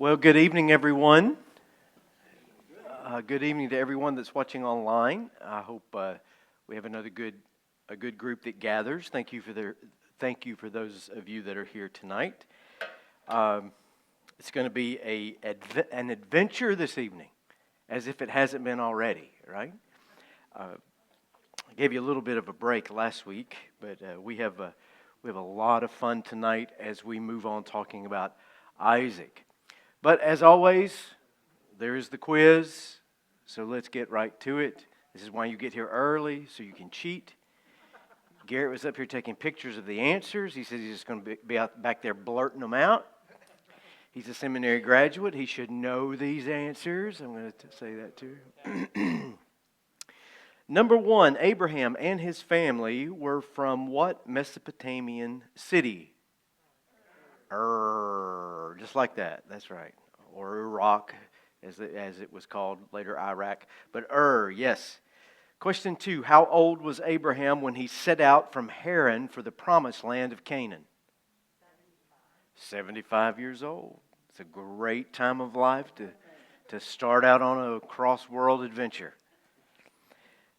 Well, good evening, everyone. Good evening to everyone that's watching online. I hope we have a good group that gathers. Thank you for those of you that are here tonight. It's going to be an adventure this evening, as if it hasn't been already, right? I gave you a little bit of a break last week, but we have a lot of fun tonight as we move on talking about Isaac. But as always, there is the quiz, so let's get right to it. This is why you get here early, so you can cheat. Garrett was up here taking pictures of the answers. He says he's just going to be out back there blurting them out. He's a seminary graduate. He should know these answers. I'm going to say that too. Number one, Abraham and his family were from what Mesopotamian city? Just like that. That's right. Or Iraq, as it was called later, Iraq. But yes. Question 2. How old was Abraham when he set out from Haran for the promised land of Canaan? 75 years old. It's a great time of life to start out on a cross-world adventure.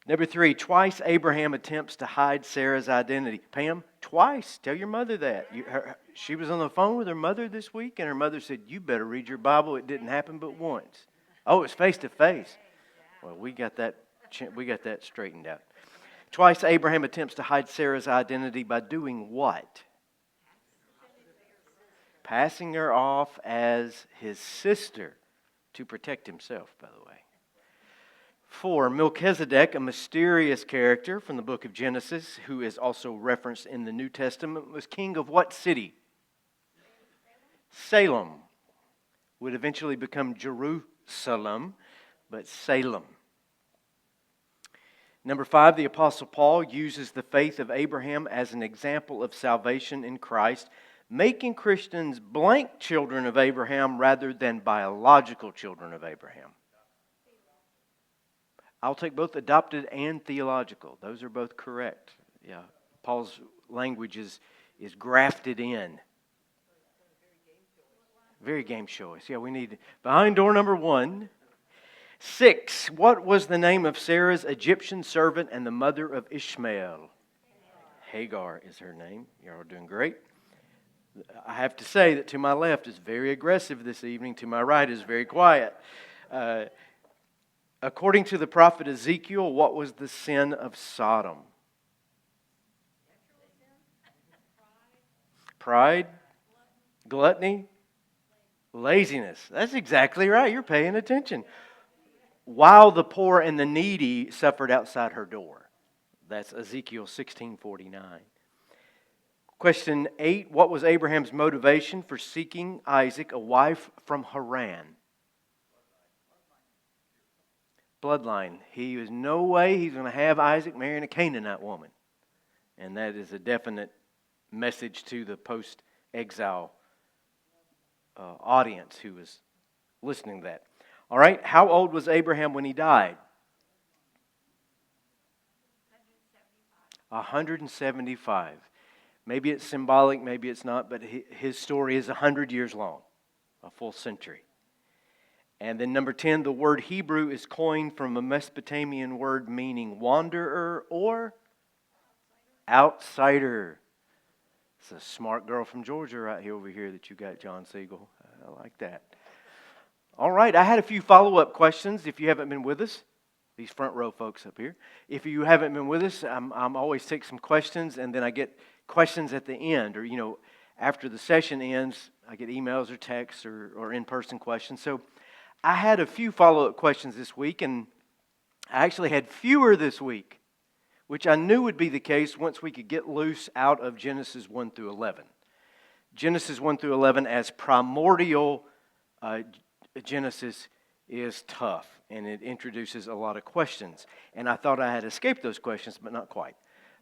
Number 3, twice Abraham attempts to hide Sarah's identity. Pam, twice. Tell your mother that. She was on the phone with her mother this week, and her mother said, "You better read your Bible. It didn't happen but once." Oh, it's face to face. Well, we got that straightened out. Twice Abraham attempts to hide Sarah's identity by doing what? Passing her off as his sister to protect himself, by the way. 4, Melchizedek, a mysterious character from the book of Genesis, who is also referenced in the New Testament, was king of what city? Salem. Would eventually become Jerusalem, but Salem. Number 5, the Apostle Paul uses the faith of Abraham as an example of salvation in Christ, making Christians blank children of Abraham rather than biological children of Abraham. I'll take both adopted and theological. Those are both correct. Yeah, Paul's language is grafted in. Very game showish. Yeah, we need behind door number 1. 6, what was the name of Sarah's Egyptian servant and the mother of Ishmael? Hagar is her name. You're all doing great. I have to say that to my left is very aggressive this evening. To my right is very quiet. According to the prophet Ezekiel, what was the sin of Sodom? Pride, gluttony, laziness. That's exactly right. You're paying attention. While the poor and the needy suffered outside her door. That's Ezekiel 16:49. Question 8, what was Abraham's motivation for seeking Isaac a wife from Haran? Bloodline. He was no way he's going to have Isaac marrying a Canaanite woman. And that is a definite message to the post-exile audience who was listening to that. All right, how old was Abraham when he died? 175. Maybe it's symbolic, maybe it's not, but his story is 100 years long, a full century. And then number 10, the word Hebrew is coined from a Mesopotamian word meaning wanderer or outsider. It's a smart girl from Georgia right here over here that you got, John Siegel. I like that. All right, I had a few follow-up questions if you haven't been with us. These front row folks up here. If you haven't been with us, I'm always take some questions, and then I get questions at the end. Or, after the session ends, I get emails or texts or in-person questions. So I had a few follow-up questions this week, and I actually had fewer this week, which I knew would be the case once we could get loose out of Genesis 1 through 11. Genesis 1 through 11 as primordial Genesis is tough, and it introduces a lot of questions. And I thought I had escaped those questions, but not quite.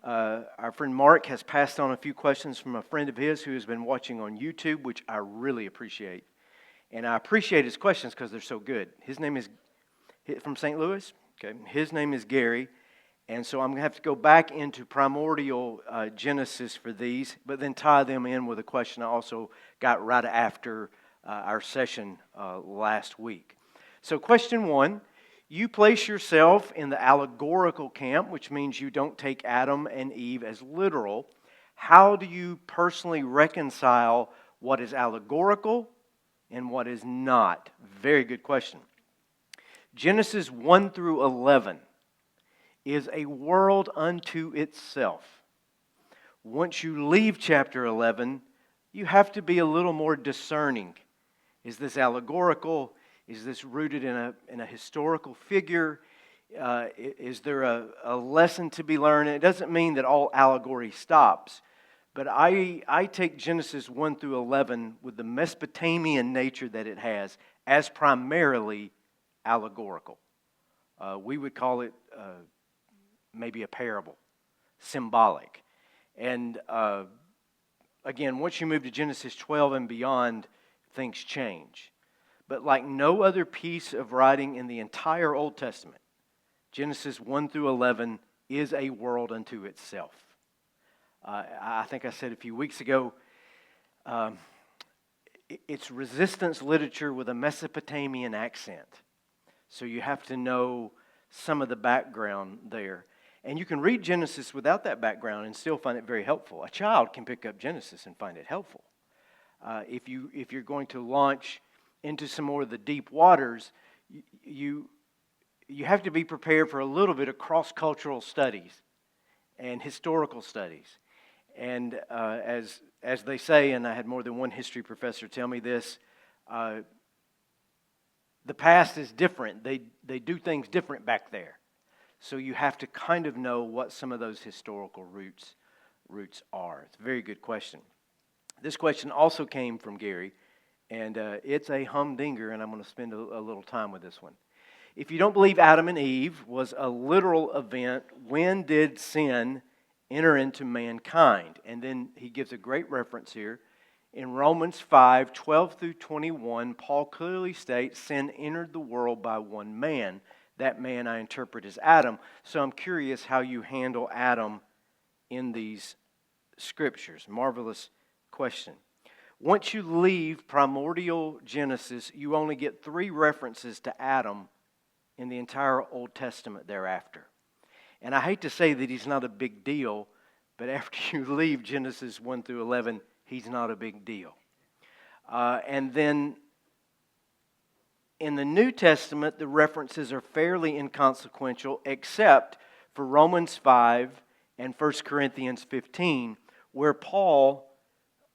Our friend Mark has passed on a few questions from a friend of his who has been watching on YouTube, which I really appreciate. And I appreciate his questions because they're so good. His name is from St. Louis. Okay, his name is Gary. And so I'm going to have to go back into primordial Genesis for these, but then tie them in with a question I also got right after our session last week. So question 1, you place yourself in the allegorical camp, which means you don't take Adam and Eve as literal. How do you personally reconcile what is allegorical and what is not? Very good question. Genesis 1 through 11 is a world unto itself. Once you leave chapter 11, you have to be a little more discerning. Is this allegorical? Is this rooted in a historical figure? Is there a lesson to be learned? It doesn't mean that all allegory stops. But I take Genesis 1 through 11 with the Mesopotamian nature that it has as primarily allegorical. We would call it maybe a parable, symbolic. And again, once you move to Genesis 12 and beyond, things change. But like no other piece of writing in the entire Old Testament, Genesis 1 through 11 is a world unto itself. I think I said a few weeks ago, it's resistance literature with a Mesopotamian accent. So you have to know some of the background there. And you can read Genesis without that background and still find it very helpful. A child can pick up Genesis and find it helpful. If you're going to launch into some more of the deep waters, you have to be prepared for a little bit of cross-cultural studies and historical studies. And as they say, and I had more than one history professor tell me this, the past is different. They do things different back there. So you have to kind of know what some of those historical roots are. It's a very good question. This question also came from Gary, and it's a humdinger, and I'm going to spend a little time with this one. If you don't believe Adam and Eve was a literal event, when did sin enter into mankind? And then he gives a great reference here. In Romans 5, 12 through 21, Paul clearly states sin entered the world by one man. That man I interpret as Adam. So I'm curious how you handle Adam in these scriptures. Marvelous question. Once you leave primordial Genesis, you only get 3 references to Adam in the entire Old Testament thereafter. And I hate to say that he's not a big deal, but after you leave Genesis 1 through 11, he's not a big deal. And then in the New Testament, the references are fairly inconsequential, except for Romans 5 and 1 Corinthians 15, where Paul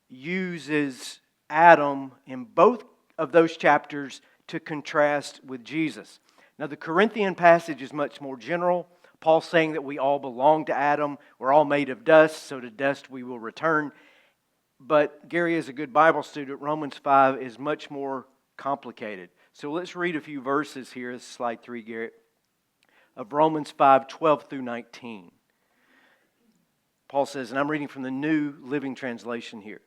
uses Adam in both of those chapters to contrast with Jesus. Now, the Corinthian passage is much more general. Paul's saying that we all belong to Adam. We're all made of dust, so to dust we will return. But Gary is a good Bible student. Romans 5 is much more complicated. So let's read a few verses here. This is slide 3, Garrett, of Romans 5, 12 through 19. Paul says, and I'm reading from the New Living Translation here.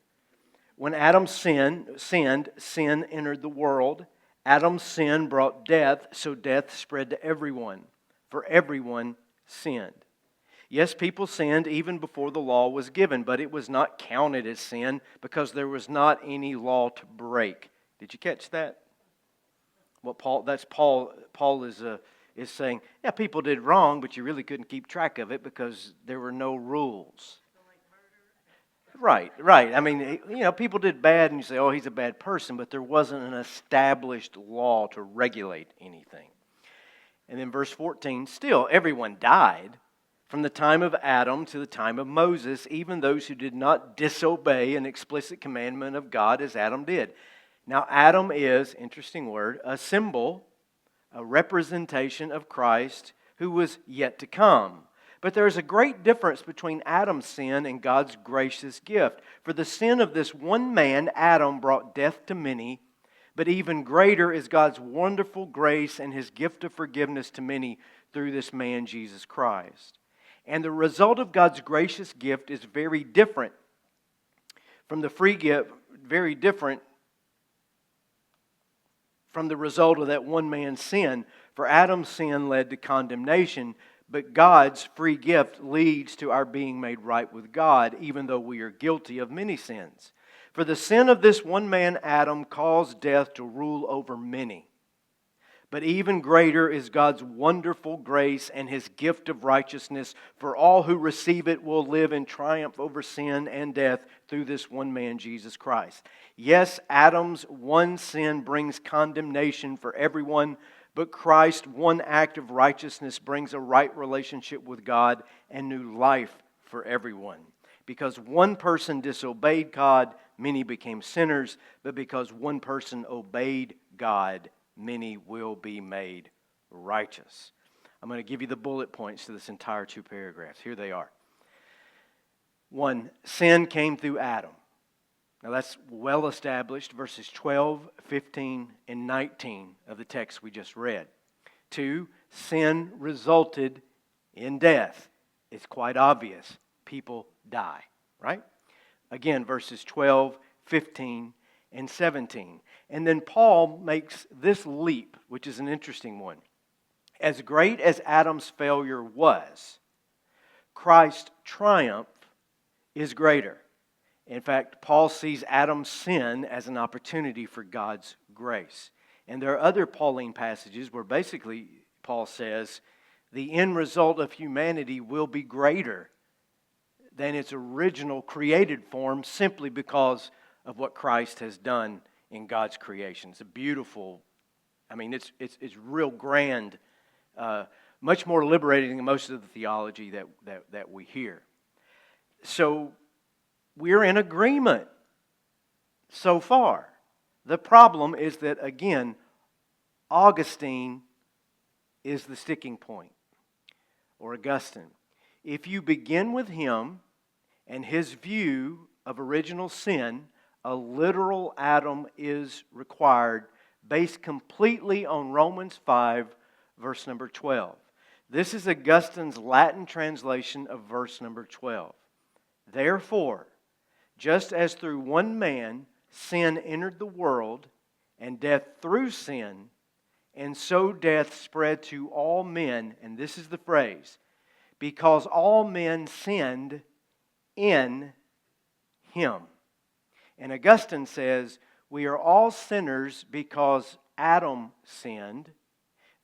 When Adam sinned, sin entered the world. Adam's sin brought death, so death spread to everyone, for everyone sinned. Yes, people sinned even before the law was given, but it was not counted as sin because there was not any law to break. Did you catch that? Paul is saying, yeah, people did wrong, but you really couldn't keep track of it because there were no rules. Right. I mean, people did bad and you say, oh, he's a bad person, but there wasn't an established law to regulate anything. And then verse 14, still everyone died from the time of Adam to the time of Moses, even those who did not disobey an explicit commandment of God as Adam did. Now, Adam is, interesting word, a symbol, a representation of Christ who was yet to come. But there is a great difference between Adam's sin and God's gracious gift. For the sin of this one man, Adam, brought death to many, but even greater is God's wonderful grace and His gift of forgiveness to many through this man, Jesus Christ. And the result of God's gracious gift is very different from the free gift, very different from the result of that one man's sin. For Adam's sin led to condemnation, but God's free gift leads to our being made right with God, even though we are guilty of many sins. For the sin of this one man, Adam, caused death to rule over many. But even greater is God's wonderful grace and His gift of righteousness, for all who receive it will live in triumph over sin and death through this one man, Jesus Christ. Yes, Adam's one sin brings condemnation for everyone, but Christ's one act of righteousness brings a right relationship with God and new life for everyone. Because one person disobeyed God, many became sinners, but because one person obeyed God, many will be made righteous. I'm going to give you the bullet points to this entire 2 paragraphs. Here they are. 1, sin came through Adam. Now that's well established, verses 12, 15, and 19 of the text we just read. 2, sin resulted in death. It's quite obvious. People die, right? Again, verses 12, 15, and 17. And then Paul makes this leap, which is an interesting one. As great as Adam's failure was, Christ's triumph is greater. In fact, Paul sees Adam's sin as an opportunity for God's grace. And there are other Pauline passages where basically Paul says the end result of humanity will be greater than its original created form simply because of what Christ has done in God's creation. It's a beautiful, it's real grand, much more liberating than most of the theology that we hear. So we're in agreement so far. The problem is that, again, Augustine is the sticking point, or Augustine. If you begin with him and his view of original sin, a literal Adam is required based completely on Romans 5, verse number 12. This is Augustine's Latin translation of verse number 12. Therefore, just as through one man sin entered the world, and death through sin, and so death spread to all men, and this is the phrase, because all men sinned in him. And Augustine says, we are all sinners because Adam sinned.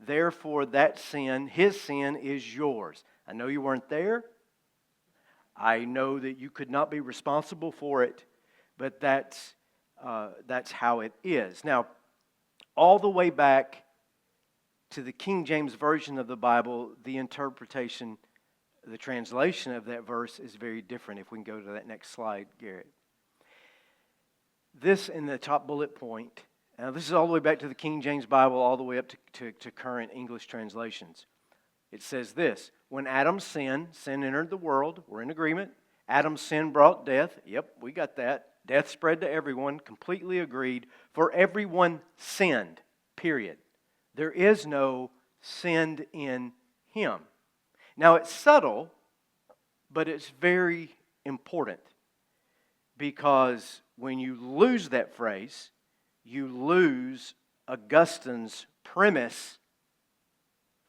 Therefore, that sin, his sin, is yours. I know you weren't there. I know that you could not be responsible for it, but that's how it is. Now, all the way back to the King James Version of the Bible, the interpretation, the translation of that verse is very different. If we can go to that next slide, Garrett. This in the top bullet point, now this is all the way back to the King James Bible, all the way up to current English translations. It says this: when Adam sinned, sin entered the world. We're in agreement. Adam's sin brought death. Yep, we got that. Death spread to everyone. Completely agreed. For everyone sinned, period. There is no sinned in him. Now it's subtle, but it's very important. Because when you lose that phrase, you lose Augustine's premise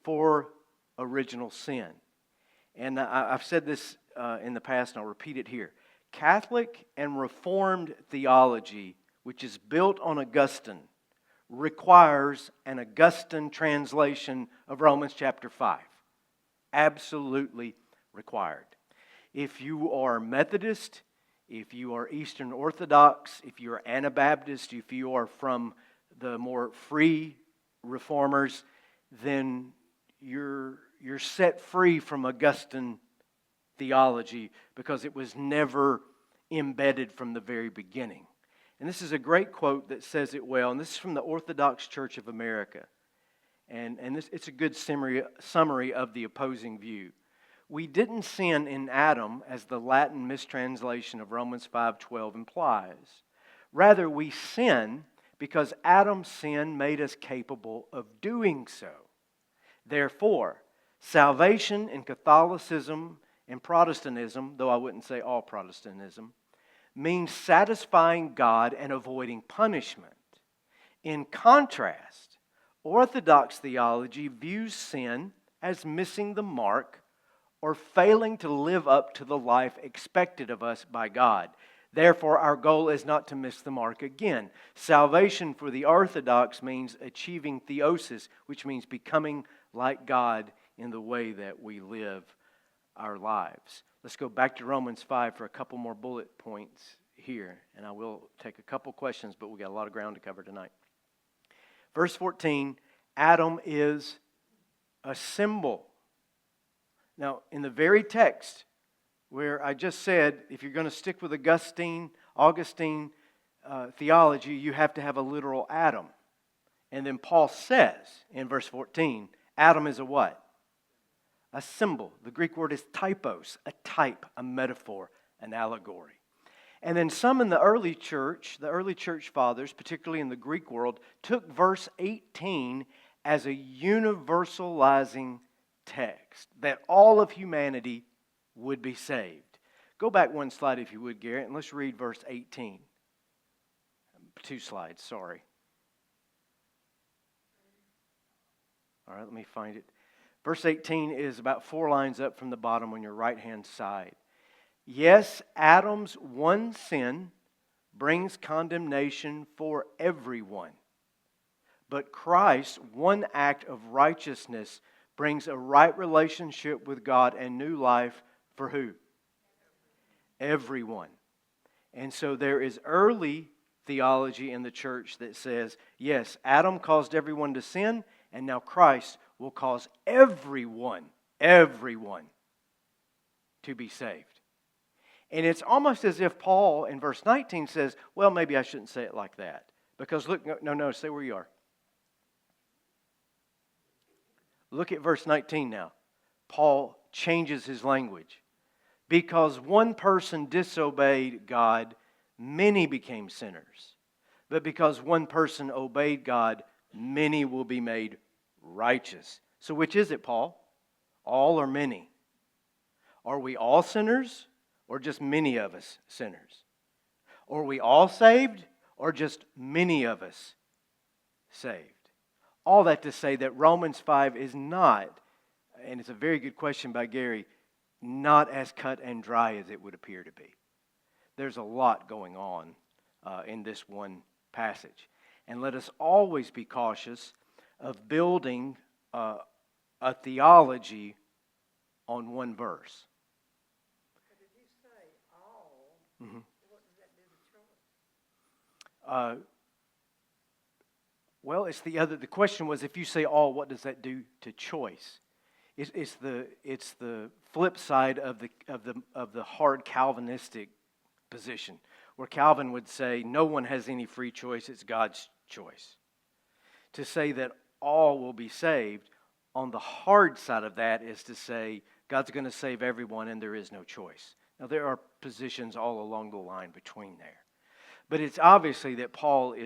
for original sin. And I've said this in the past, and I'll repeat it here. Catholic and Reformed theology, which is built on Augustine, requires an Augustine translation of Romans chapter 5. Absolutely required. If you are Methodist, if you are Eastern Orthodox, if you are Anabaptist, if you are from the more free reformers, then you're set free from Augustine theology because it was never embedded from the very beginning. And this is a great quote that says it well, and this is from the Orthodox Church of America. And it's a good summary of the opposing view. We didn't sin in Adam, as the Latin mistranslation of Romans 5:12 implies. Rather, we sin because Adam's sin made us capable of doing so. Therefore, salvation in Catholicism and Protestantism, though I wouldn't say all Protestantism, means satisfying God and avoiding punishment. In contrast, Orthodox theology views sin as missing the mark or failing to live up to the life expected of us by God. Therefore, our goal is not to miss the mark again. Salvation for the Orthodox means achieving theosis, which means becoming like God in the way that we live our lives. Let's go back to Romans 5 for a couple more bullet points here, and I will take a couple questions, but we got a lot of ground to cover tonight. Verse 14, Adam is a symbol. Now, in the very text where I just said, if you're going to stick with Augustine theology, you have to have a literal Adam. And then Paul says in verse 14, Adam is a what? A symbol. The Greek word is typos, a type, a metaphor, an allegory. And then some in the early church fathers, particularly in the Greek world, took verse 18 as a universalizing text, that all of humanity would be saved. Go back one slide if you would, Garrett, and let's read verse 18. 2 slides, sorry. All right, let me find it. Verse 18 is about 4 lines up from the bottom on your right-hand side. Yes, Adam's one sin brings condemnation for everyone. But Christ's one act of righteousness brings a right relationship with God and new life for who? Everyone. And so there is early theology in the church that says, yes, Adam caused everyone to sin, and now Christ will cause everyone to be saved. And it's almost as if Paul in verse 19 says, well, maybe I shouldn't say it like that. Because look, no, stay where you are. Look at verse 19 now. Paul changes his language. Because one person disobeyed God, many became sinners. But because one person obeyed God, many will be made righteous. So which is it, Paul? All or many? Are we all sinners or just many of us sinners? Are we all saved or just many of us saved? All that to say that Romans 5 is not, and it's a very good question by Gary, not as cut and dry as it would appear to be. There's a lot going on in this one passage. And let us always be cautious of building a theology on one verse. But did you say all? Mm-hmm. What does that do to choice? Well, the question was, if you say all, what does that do to choice? It's the flip side of the hard Calvinistic position, where Calvin would say no one has any free choice, it's God's choice. To say that all will be saved, on the hard side of that is to say God's going to save everyone and there is no choice. Now there are positions all along the line between there. But it's obviously that Paul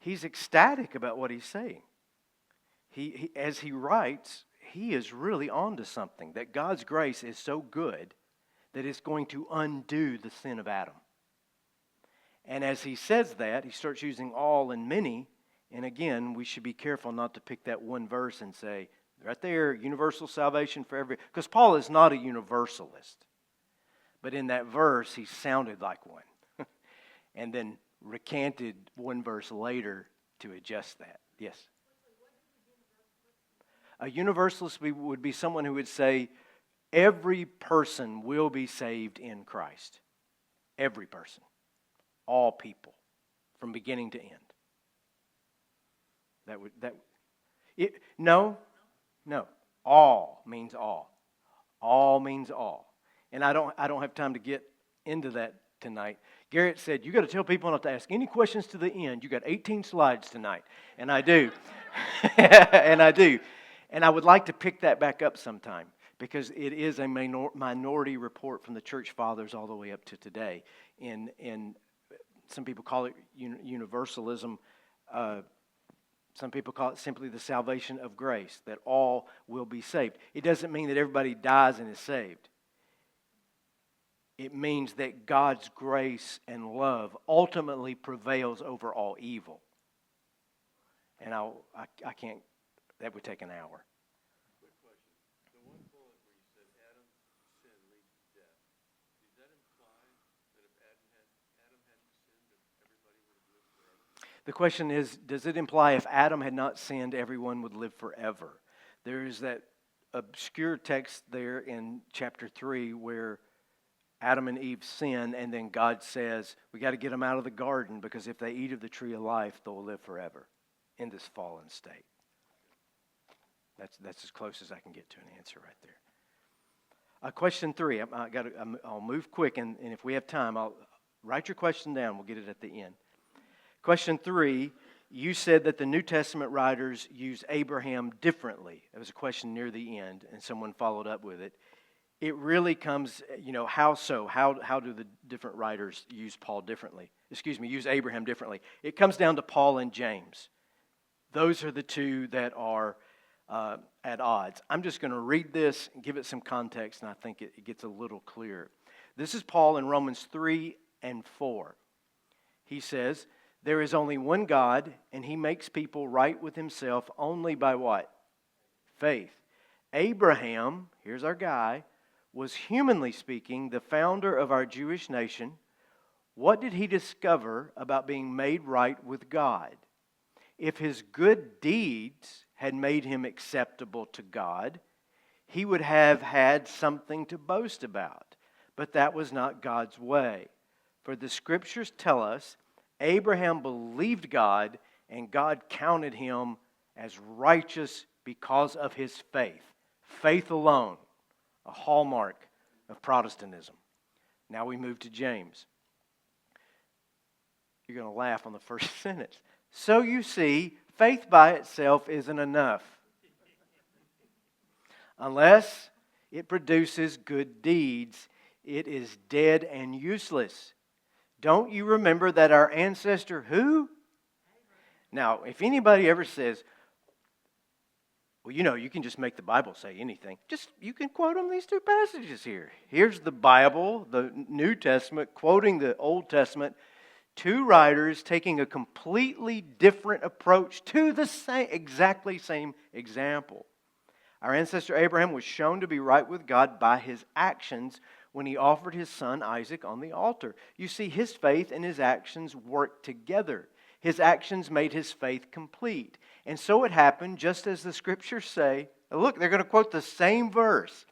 he's ecstatic about what he's saying. He as he writes, he is really onto something, that God's grace is so good that it's going to undo the sin of Adam. And as he says that, he starts using all and many. And again, we should be careful not to pick that one verse and say, right there, universal salvation for every... Because Paul is not a universalist. But in that verse, he sounded like one. And then recanted one verse later to adjust that. Yes? A universalist would be someone who would say, every person will be saved in Christ. Every person. All people. From beginning to end. No. All means all. All means all. And I don't have time to get into that tonight. Garrett said, you got to tell people not to ask any questions to the end. You got 18 slides tonight. And I do. And I do. And I would like to pick that back up sometime, because it is a minority report from the church fathers all the way up to today. In some people call it universalism. Some people call it simply the salvation of grace, that all will be saved. It doesn't mean that everybody dies and is saved. It means that God's grace and love ultimately prevails over all evil. And I can't, that would take an hour. Quick question. The one bullet where you said Adam's sin leads to death, does that imply that if The question is, does it imply if Adam had not sinned, everyone would live forever? There is that obscure text there in chapter 3 where Adam and Eve sin, and then God says, we got to get them out of the garden because if they eat of the tree of life, they'll live forever in this fallen state. That's as close as I can get to an answer right there. Question 3, I'll move quick, and if we have time, I'll write your question down. We'll get it at the end. Question 3, you said that the New Testament writers use Abraham differently. It was a question near the end, and someone followed up with it. It really comes, how so? How do the different writers use use Abraham differently? It comes down to Paul and James. Those are the two that are at odds. I'm just going to read this and give it some context, and I think it gets a little clearer. This is Paul in Romans 3 and 4. He says, there is only one God, and He makes people right with Himself only by what? Faith. Abraham, here's our guy, was humanly speaking the founder of our Jewish nation. What did he discover about being made right with God? If his good deeds had made him acceptable to God, he would have had something to boast about. But that was not God's way. For the Scriptures tell us Abraham believed God, and God counted him as righteous because of his faith. Faith alone, a hallmark of Protestantism. Now we move to James. You're going to laugh on the first sentence. So you see, faith by itself isn't enough. Unless it produces good deeds, it is dead and useless. Don't you remember that our ancestor who? Now, if anybody ever says, well, you can just make the Bible say anything. You can quote them these two passages here. Here's the Bible, the New Testament, quoting the Old Testament. Two writers taking a completely different approach to the exactly same example. Our ancestor Abraham was shown to be right with God by his actions when he offered his son Isaac on the altar. You see, his faith and his actions worked together. His actions made his faith complete. And so it happened, just as the Scriptures say. Look, they're going to quote the same verse.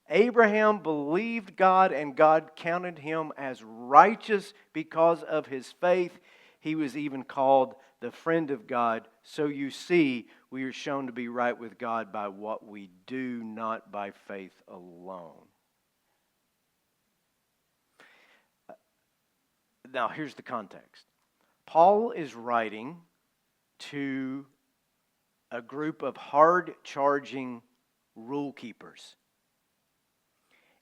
Abraham believed God, and God counted him as righteous because of his faith. He was even called the friend of God. So you see, we are shown to be right with God by what we do, not by faith alone. Now, here's the context. Paul is writing to a group of hard-charging rule keepers.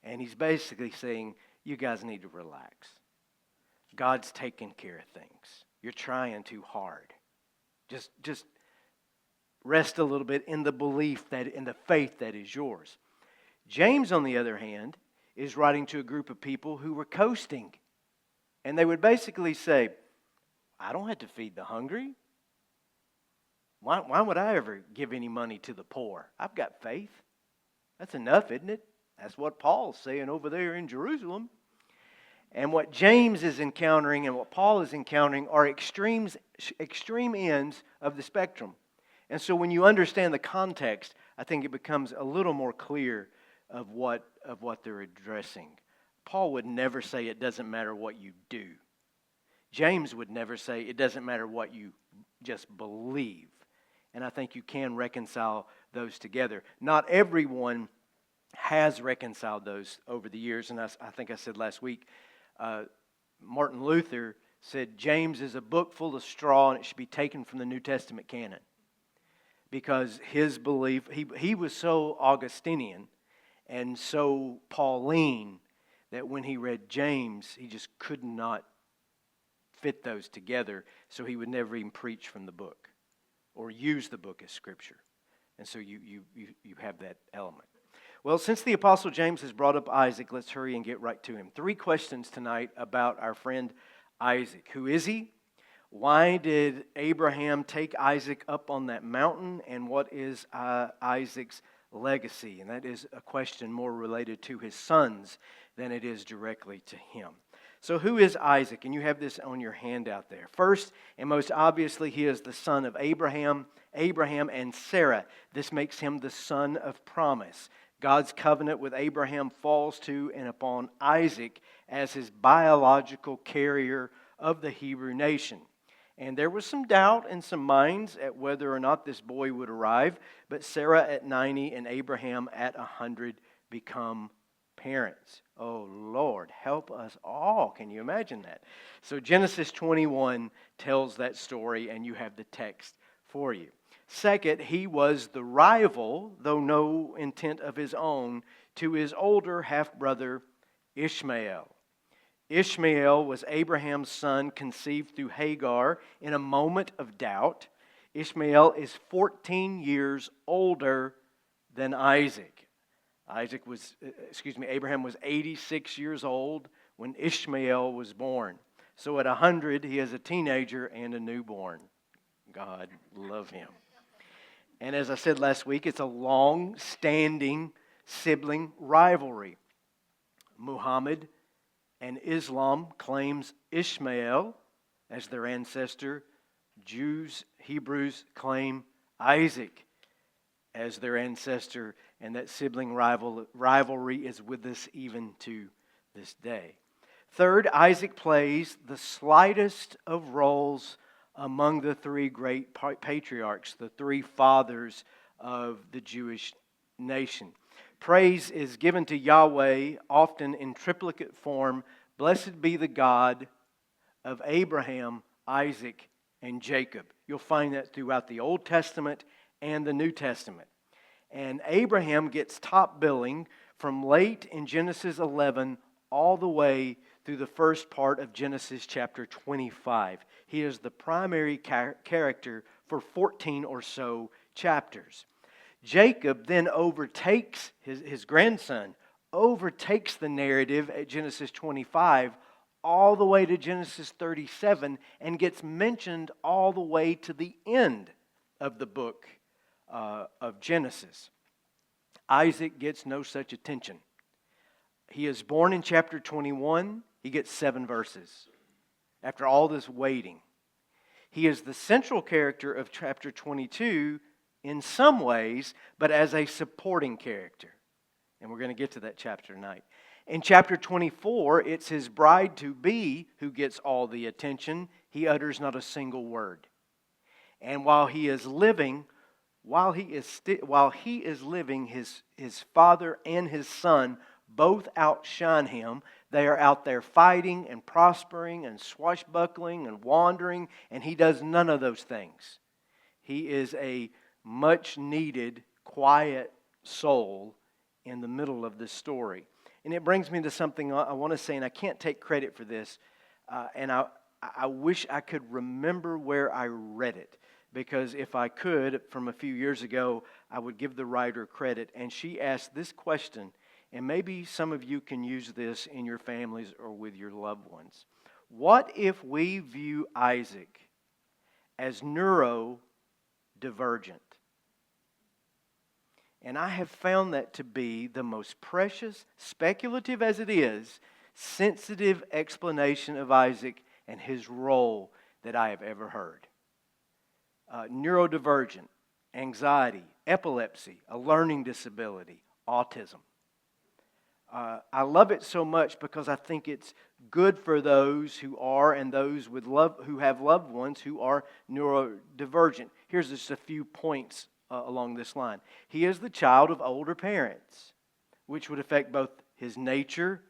And he's basically saying, you guys need to relax. God's taking care of things. You're trying too hard. Just rest a little bit in the belief that, in the faith that is yours. James, on the other hand, is writing to a group of people who were coasting. And they would basically say, I don't have to feed the hungry. Why would I ever give any money to the poor? I've got faith. That's enough, isn't it? That's what Paul's saying over there in Jerusalem. And what James is encountering and what Paul is encountering are extreme ends of the spectrum. And so when you understand the context, I think it becomes a little more clear of what they're addressing. Paul would never say it doesn't matter what you do. James would never say it doesn't matter what you just believe. And I think you can reconcile those together. Not everyone has reconciled those over the years. And I think I said last week, Martin Luther said James is a book full of straw and it should be taken from the New Testament canon. Because his belief, he was so Augustinian and so Pauline that when he read James, he just could not fit those together. So he would never even preach from the book or use the book as Scripture. And so you have that element. Well, since the Apostle James has brought up Isaac, let's hurry and get right to him. 3 questions tonight about our friend Isaac. Who is he? Why did Abraham take Isaac up on that mountain? And what is Isaac's legacy? And that is a question more related to his sons than it is directly to him. So who is Isaac? And you have this on your handout there. First and most obviously, he is the son of Abraham and Sarah. This makes him the son of promise. God's covenant with Abraham falls to and upon Isaac as his biological carrier of the Hebrew nation. And there was some doubt in some minds at whether or not this boy would arrive, but Sarah at 90 and Abraham at 100 become parents. Oh Lord, help us all. Can you imagine that? So Genesis 21 tells that story, and you have the text for you. Second, he was the rival, though no intent of his own, to his older half-brother Ishmael. Ishmael was Abraham's son, conceived through Hagar in a moment of doubt. Ishmael is 14 years older than Isaac. Abraham was 86 years old when Ishmael was born. So at 100, he is a teenager and a newborn. God love him. And as I said last week, it's a long-standing sibling rivalry. Muhammad and Islam claims Ishmael as their ancestor. Hebrews claim Isaac as their ancestor, and that sibling rivalry is with us even to this day. Third, Isaac plays the slightest of roles among the three great patriarchs, the three fathers of the Jewish nation. Praise is given to Yahweh, often in triplicate form. Blessed be the God of Abraham, Isaac, and Jacob. You'll find that throughout the Old Testament and the New Testament. And Abraham gets top billing from late in Genesis 11 all the way through the first part of Genesis chapter 25. He is the primary character for 14 or so chapters. Jacob then overtakes his grandson, overtakes the narrative at Genesis 25 all the way to Genesis 37 and gets mentioned all the way to the end of the book of Genesis. Isaac gets no such attention. He is born in chapter 21. He gets 7 verses. After all this waiting, he is the central character of chapter 22 in some ways, but as a supporting character. And we're going to get to that chapter tonight. In chapter 24, it's his bride-to-be who gets all the attention. He utters not a single word. And while he is living, his father and his son both outshine him. They are out there fighting and prospering and swashbuckling and wandering, and he does none of those things. He is a much-needed, quiet soul in the middle of this story. And it brings me to something I want to say, and I can't take credit for this, and I wish I could remember where I read it, because if I could, from a few years ago, I would give the writer credit. And she asked this question, and maybe some of you can use this in your families or with your loved ones. What if we view Isaac as neurodivergent? And I have found that to be the most precious, speculative as it is, sensitive explanation of Isaac and his role that I have ever heard. Neurodivergent, anxiety, epilepsy, a learning disability, autism. I love it so much because I think it's good for those who are and those with who have loved ones who are neurodivergent. Here's just a few points along this line. He is the child of older parents, which would affect both his nature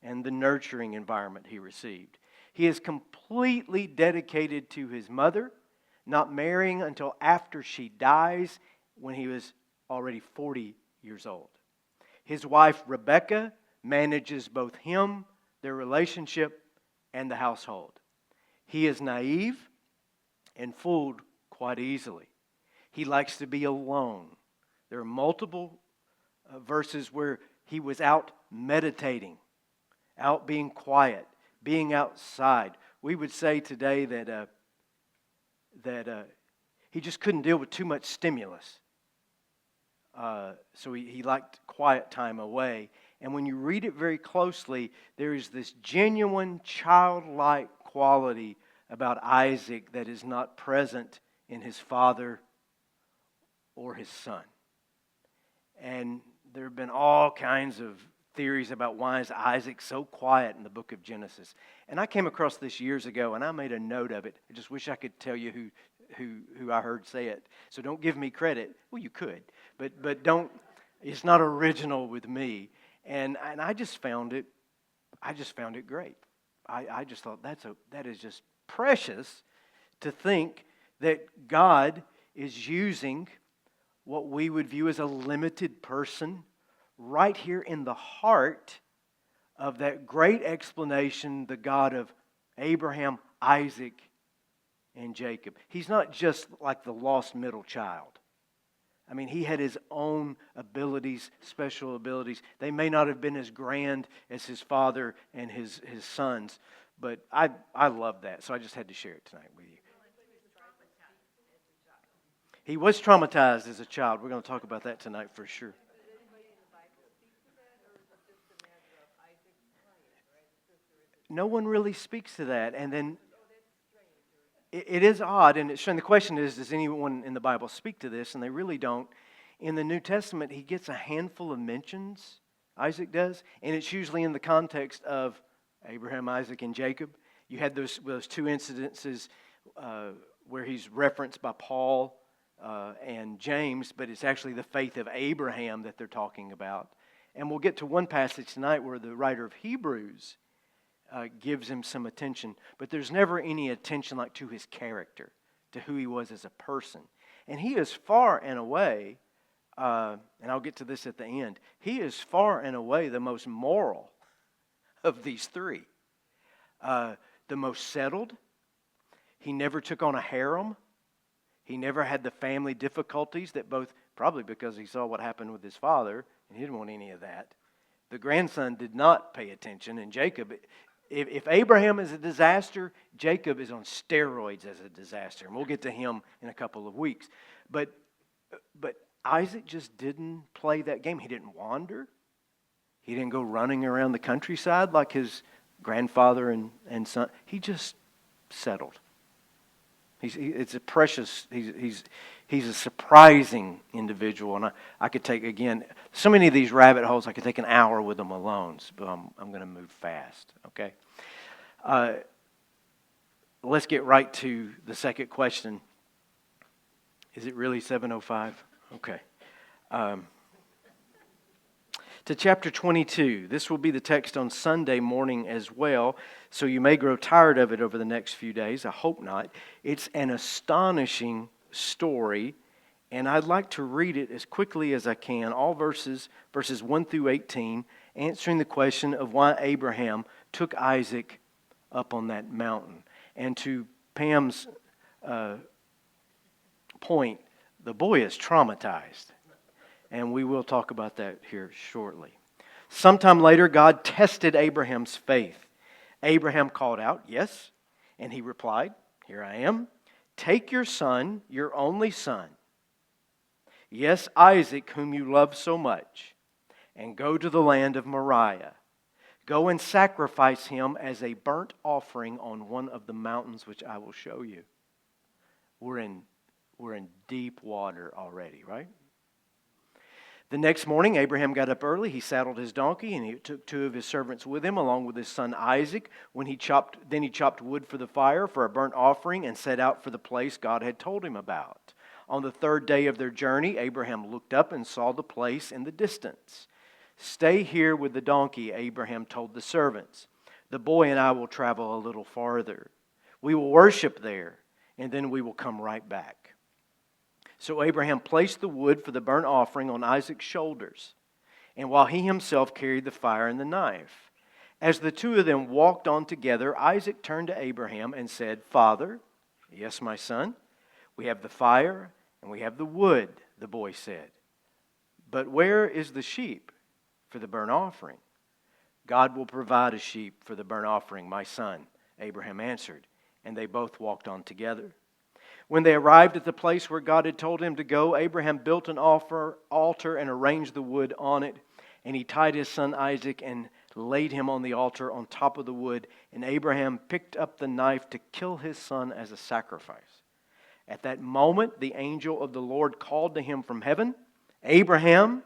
and the nurturing environment he received. He is completely dedicated to his mother, not marrying until after she dies when he was already 40 years old. His wife, Rebecca, manages both him, their relationship, and the household. He is naive and fooled quite easily. He likes to be alone. There are multiple verses where he was out meditating, out being quiet, being outside. We would say today that he just couldn't deal with too much stimulus. So he liked quiet time away. And when you read it very closely, there is this genuine childlike quality about Isaac that is not present in his father or his son. And there have been all kinds of theories about why is Isaac so quiet in the book of Genesis. And I came across this years ago, and I made a note of it. I just wish I could tell you who I heard say it. So don't give me credit. Well, you could, but don't. It's not original with me. And I just found it. I just found it great. I just thought that is just precious to think that God is using what we would view as a limited person right here in the heart of that great explanation, the God of Abraham, Isaac, and Jacob. He's not just like the lost middle child. I mean, he had his own abilities, special abilities. They may not have been as grand as his father and his sons, but I love that, so I just had to share it tonight with you. He was traumatized as a child. We're going to talk about that tonight for sure. No one really speaks to that. And then it is odd, and it's strange. The question is, does anyone in the Bible speak to this? And they really don't. In the New Testament, he gets a handful of mentions, Isaac does, and it's usually in the context of Abraham, Isaac, and Jacob. You had those two incidences where he's referenced by Paul and James, but it's actually the faith of Abraham that they're talking about. And we'll get to one passage tonight where the writer of Hebrews gives him some attention, but there's never any attention like to his character, to who he was as a person. And he is far and away, and I'll get to this at the end, he is far and away the most moral of these three. The most settled. He never took on a harem. He never had the family difficulties that both, probably because he saw what happened with his father, and he didn't want any of that. The grandson did not pay attention, and Jacob, if Abraham is a disaster, Jacob is on steroids as a disaster, and we'll get to him in a couple of weeks. But Isaac just didn't play that game. He didn't wander. He didn't go running around the countryside like his grandfather and son. He just settled. It's a precious. He's a surprising individual, and I could take again so many of these rabbit holes. I could take an hour with them alone, but I'm going to move fast. Okay. Let's get right to the second question. Is it really 7:05? Okay. To chapter 22. This will be the text on Sunday morning as well, so you may grow tired of it over the next few days. I hope not. It's an astonishing story, and I'd like to read it as quickly as I can, all verses 1 through 18, answering the question of why Abraham took Isaac up on that mountain. And to Pam's point, the boy is traumatized. And we will talk about that here shortly. Sometime later, God tested Abraham's faith. Abraham called out, "Yes." And he replied, "Here I am. Take your son, your only son, yes, Isaac, whom you love so much, and go to the land of Moriah. Go and sacrifice him as a burnt offering on one of the mountains which I will show you." We're in deep water already, right? The next morning, Abraham got up early. He saddled his donkey, and he took two of his servants with him, along with his son Isaac. Then he chopped wood for the fire for a burnt offering and set out for the place God had told him about. On the third day of their journey, Abraham looked up and saw the place in the distance. "Stay here with the donkey," Abraham told the servants. "The boy and I will travel a little farther. We will worship there, and then we will come right back." So Abraham placed the wood for the burnt offering on Isaac's shoulders, and while he himself carried the fire and the knife. As the two of them walked on together, Isaac turned to Abraham and said, "Father." "Yes, my son." "We have the fire and we have the wood," the boy said. "But where is the sheep for the burnt offering?" "God will provide a sheep for the burnt offering, my son," Abraham answered, and they both walked on together. When they arrived at the place where God had told him to go, Abraham built an altar and arranged the wood on it. And he tied his son Isaac and laid him on the altar on top of the wood. And Abraham picked up the knife to kill his son as a sacrifice. At that moment, the angel of the Lord called to him from heaven, Abraham.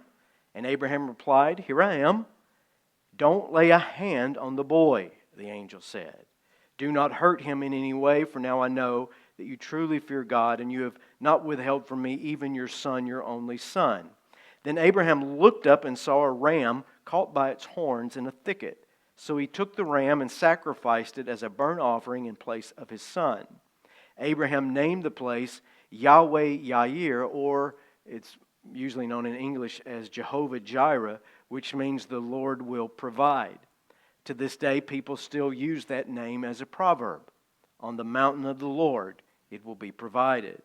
And Abraham replied, Here I am. Don't lay a hand on the boy, the angel said. Do not hurt him in any way, for now I know that you truly fear God, and you have not withheld from me even your son, your only son. Then Abraham looked up and saw a ram caught by its horns in a thicket. So he took the ram and sacrificed it as a burnt offering in place of his son. Abraham named the place Yahweh Yair, or it's usually known in English as Jehovah Jireh, which means the Lord will provide. To this day, people still use that name as a proverb. On the mountain of the Lord, it will be provided.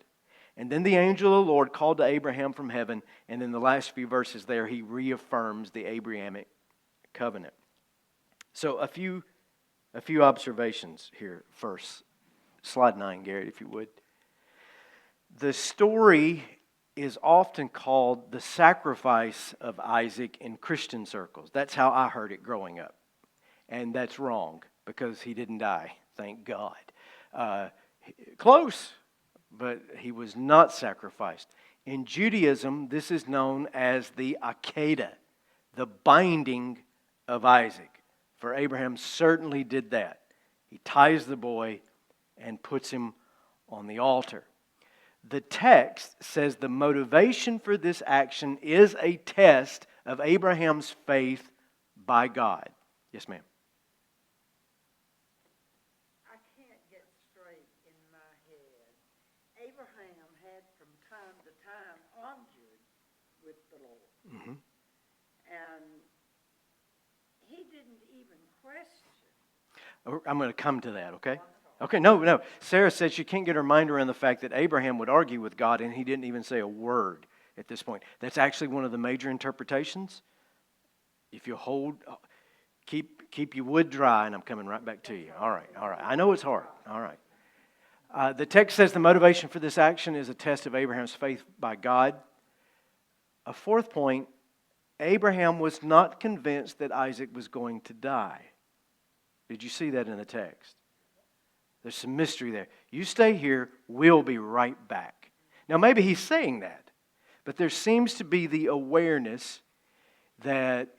And then the angel of the Lord called to Abraham from heaven, and in the last few verses there, he reaffirms the Abrahamic covenant. So a few observations here first. Slide 9, Garrett, if you would. The story is often called the sacrifice of Isaac in Christian circles. That's how I heard it growing up. And that's wrong, because he didn't die, thank God. Close, but he was not sacrificed. In Judaism, this is known as the Akedah, the binding of Isaac. For Abraham certainly did that. He ties the boy and puts him on the altar. The text says the motivation for this action is a test of Abraham's faith by God. Yes, ma'am. I can't get straight in my head. Abraham had from time to time argued with the Lord. Mm-hmm. And he didn't even question. I'm going to come to that, okay? Okay, no. Sarah said she can't get her mind around the fact that Abraham would argue with God and he didn't even say a word at this point. That's actually one of the major interpretations. If you keep your wood dry, and I'm coming right back to you. All right. I know it's hard. All right. The text says the motivation for this action is a test of Abraham's faith by God. A fourth point, Abraham was not convinced that Isaac was going to die. Did you see that in the text? There's some mystery there. You stay here, we'll be right back. Now, maybe he's saying that, but there seems to be the awareness that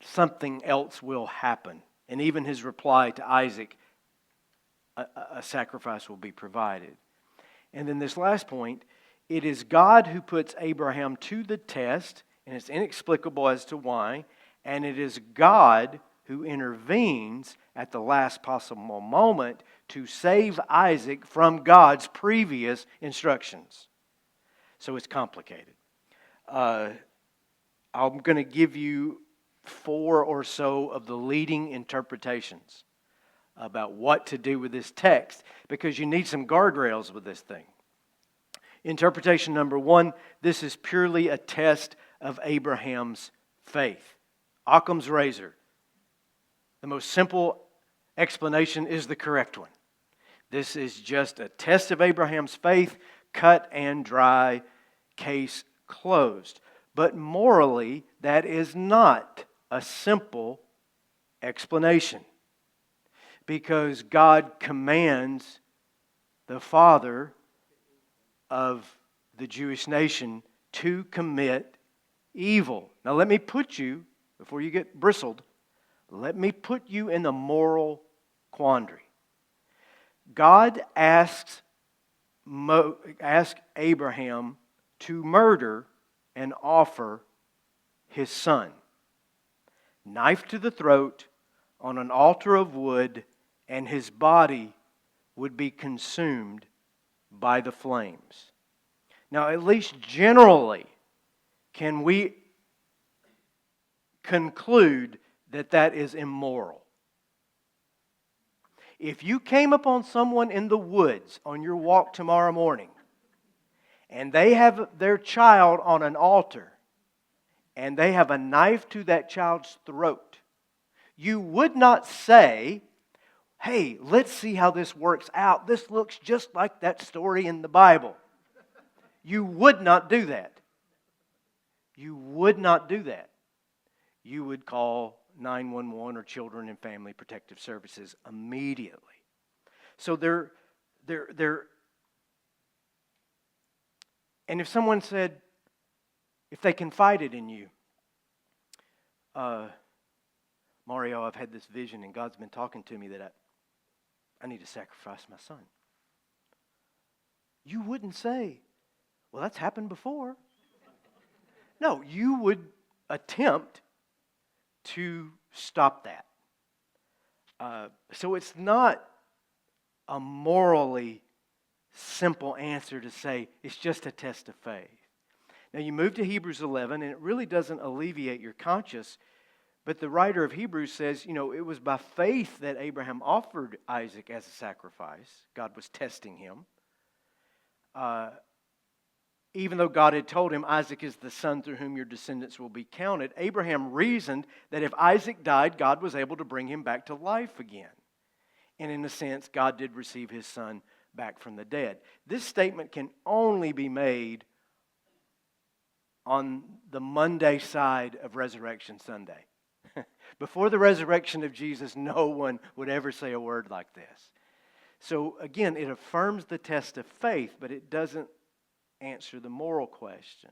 something else will happen. And even his reply to Isaac, a sacrifice will be provided. And then this last point, it is God who puts Abraham to the test, and it's inexplicable as to why, and it is God who intervenes at the last possible moment to save Isaac from God's previous instructions. So it's complicated. I'm going to give you 4 or so of the leading interpretations about what to do with this text, because you need some guardrails with this thing. Interpretation number 1, this is purely a test of Abraham's faith. Occam's razor. The most simple explanation is the correct one. This is just a test of Abraham's faith, cut and dry, case closed. But morally, that is not a simple explanation, because God commands the father of the Jewish nation to commit evil. Now let me put you, before you get bristled, let me put you in a moral quandary. God asked Abraham to murder and offer his son. Knife to the throat on an altar of wood, and his body would be consumed by the flames. Now, at least generally, can we conclude that that is immoral? If you came upon someone in the woods on your walk tomorrow morning, and they have their child on an altar, and they have a knife to that child's throat, you would not say, hey, let's see how this works out. This looks just like that story in the Bible. You would not do that. You would not do that. you would call 911 or Children and Family Protective Services immediately. So and if someone said, if they confided in you, Mario, I've had this vision and God's been talking to me that I need to sacrifice my son. You wouldn't say, well, that's happened before. No, you would attempt to stop that. So it's not a morally simple answer to say it's just a test of faith. Now you move to Hebrews 11 and it really doesn't alleviate your conscience, but the writer of Hebrews says, it was by faith that Abraham offered Isaac as a sacrifice. God was testing him. Even though God had told him, Isaac is the son through whom your descendants will be counted, Abraham reasoned that if Isaac died, God was able to bring him back to life again. And in a sense, God did receive his son back from the dead. This statement can only be made on the Monday side of Resurrection Sunday. Before the resurrection of Jesus, no one would ever say a word like this. So again, it affirms the test of faith, but it doesn't answer the moral question.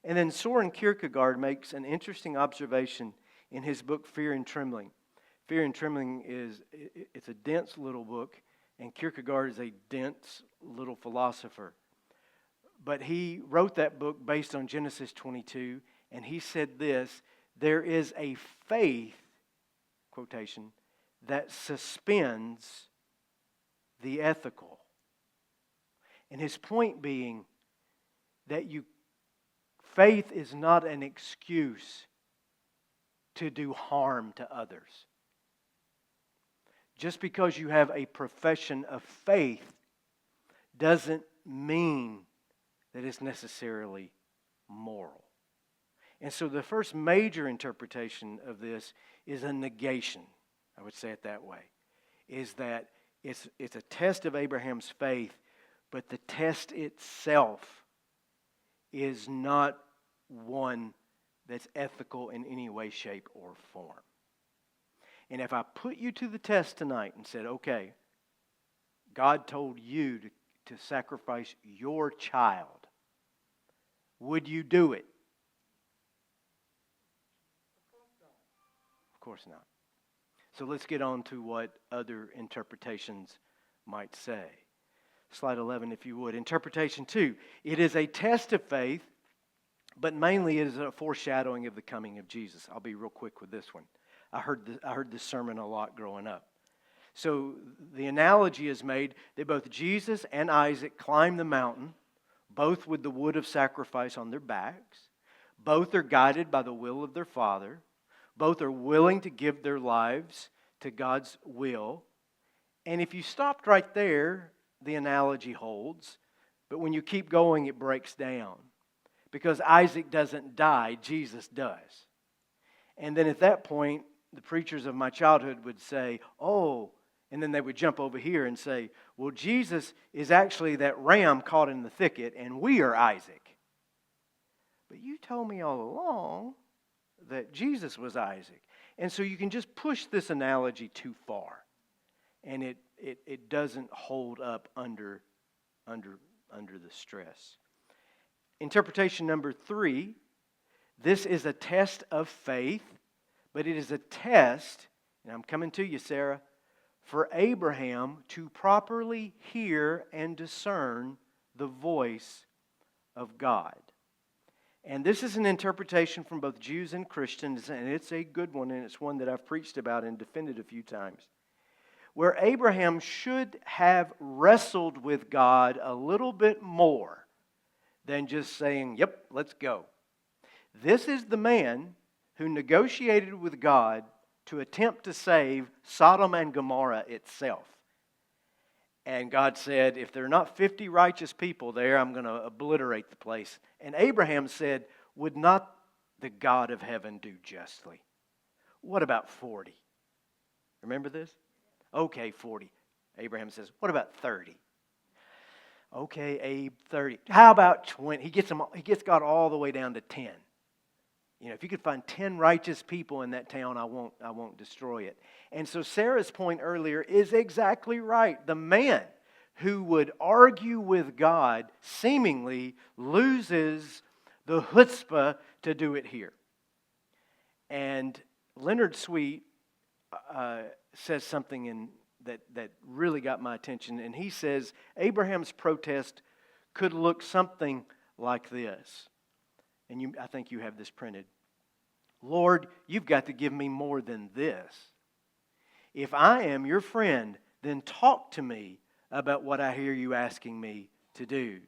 And then Soren Kierkegaard makes an interesting observation in his book, Fear and Trembling. Fear and Trembling it's a dense little book, and Kierkegaard is a dense little philosopher. But he wrote that book based on Genesis 22, and he said this, there is a faith, quotation, that suspends the ethical. And his point being that faith is not an excuse to do harm to others. Just because you have a profession of faith doesn't mean that it's necessarily moral. And so the first major interpretation of this is a negation. I would say it that way. Is that it's a test of Abraham's faith, but the test itself is not one that's ethical in any way, shape, or form. And if I put you to the test tonight and said, okay, God told you to sacrifice your child, would you do it? Of course not. So let's get on to what other interpretations might say. Slide 11, if you would. Interpretation 2. It is a test of faith, but mainly it is a foreshadowing of the coming of Jesus. I'll be real quick with this one. I heard this sermon a lot growing up. So the analogy is made that both Jesus and Isaac climbed the mountain, both with the wood of sacrifice on their backs. Both are guided by the will of their Father. Both are willing to give their lives to God's will. And if you stopped right there, the analogy holds. But when you keep going, it breaks down. Because Isaac doesn't die, Jesus does. And then at that point, the preachers of my childhood would say, oh, and then they would jump over here and say, well, Jesus is actually that ram caught in the thicket, and we are Isaac. But you told me all along that Jesus was Isaac. And so you can just push this analogy too far. And it doesn't hold up under the stress. Interpretation number 3, this is a test of faith, but it is a test, and I'm coming to you, Sarah, for Abraham to properly hear and discern the voice of God. And this is an interpretation from both Jews and Christians, and it's a good one, and it's one that I've preached about and defended a few times. Where Abraham should have wrestled with God a little bit more than just saying, yep, let's go. This is the man who negotiated with God to attempt to save Sodom and Gomorrah itself. And God said, if there are not 50 righteous people there, I'm going to obliterate the place. And Abraham said, would not the God of heaven do justly? What about 40? Remember this? Okay, 40. Abraham says, what about 30? Okay, Abe, 30. How about 20? He gets God all the way down to 10. if you could find 10 righteous people in that town, I won't destroy it. And so Sarah's point earlier is exactly right. The man who would argue with God seemingly loses the chutzpah to do it here. And Leonard Sweet says something that really got my attention. And he says Abraham's protest could look something like this. And I think you have this printed. Lord, you've got to give me more than this. If I am your friend, then talk to me about what I hear you asking me to do.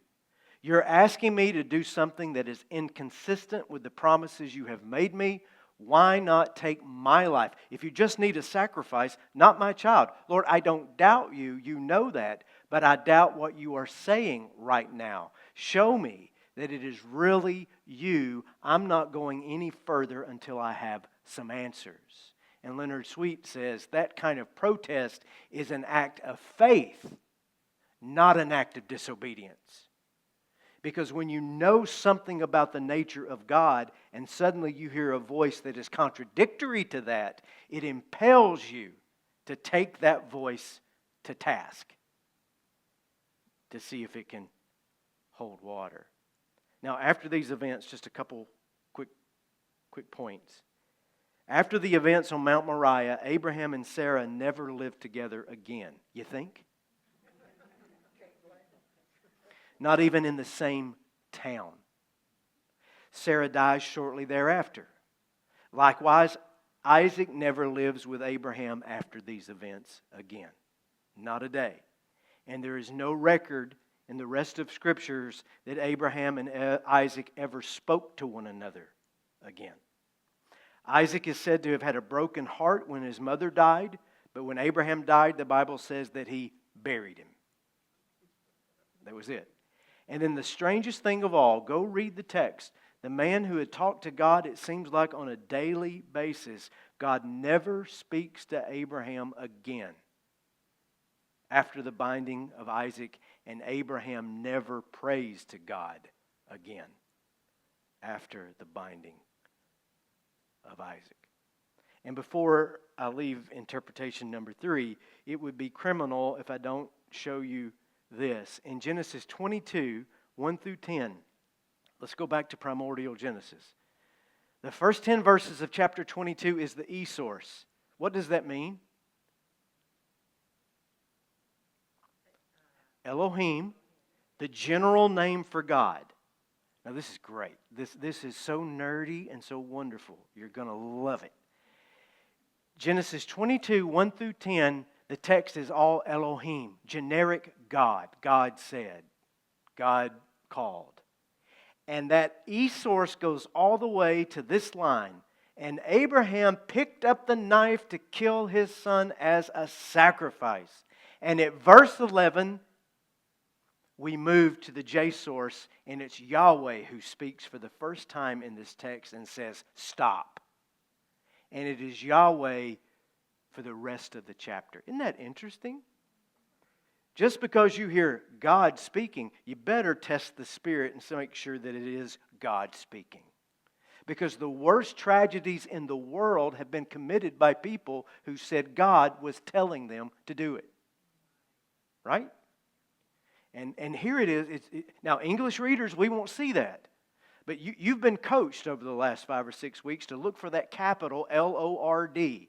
You're asking me to do something that is inconsistent with the promises you have made me. Why not take my life? If you just need a sacrifice, not my child. Lord, I don't doubt you. You know that. But I doubt what you are saying right now. Show me that it is really you. I'm not going any further until I have some answers. And Leonard Sweet says that kind of protest is an act of faith, not an act of disobedience. Because when you know something about the nature of God and suddenly you hear a voice that is contradictory to that, it impels you to take that voice to task to see if it can hold water. Now, after these events, just a couple quick points. After the events on Mount Moriah, Abraham and Sarah never lived together again. You think? Not even in the same town. Sarah dies shortly thereafter. Likewise, Isaac never lives with Abraham after these events again. Not a day. And there is no record in the rest of Scriptures that Abraham and Isaac ever spoke to one another again. Isaac is said to have had a broken heart when his mother died, but when Abraham died, the Bible says that he buried him. That was it. And then the strangest thing of all, go read the text. The man who had talked to God, it seems like on a daily basis, God never speaks to Abraham again after the binding of Isaac, and Abraham never prays to God again after the binding of Isaac. And before I leave interpretation number 3, it would be criminal if I don't show you this. In Genesis 22, 1 through 10, let's go back to primordial Genesis. The first 10 verses of chapter 22 is the e-source. What does that mean? Elohim, the general name for God. Now this is great. This is so nerdy and so wonderful. You're going to love it. Genesis 22, 1 through 10, the text is all Elohim, generic God. God said, God called. And that e-source goes all the way to this line. And Abraham picked up the knife to kill his son as a sacrifice. And at verse 11, we move to the J-source, and it's Yahweh who speaks for the first time in this text and says, stop. And it is Yahweh for the rest of the chapter. Isn't that interesting? Just because you hear God speaking, you better test the Spirit and make sure that it is God speaking. Because the worst tragedies in the world have been committed by people who said God was telling them to do it. Right? And here it is. Now, English readers, we won't see that. But you've been coached over the last 5 or 6 weeks to look for that capital L-O-R-D.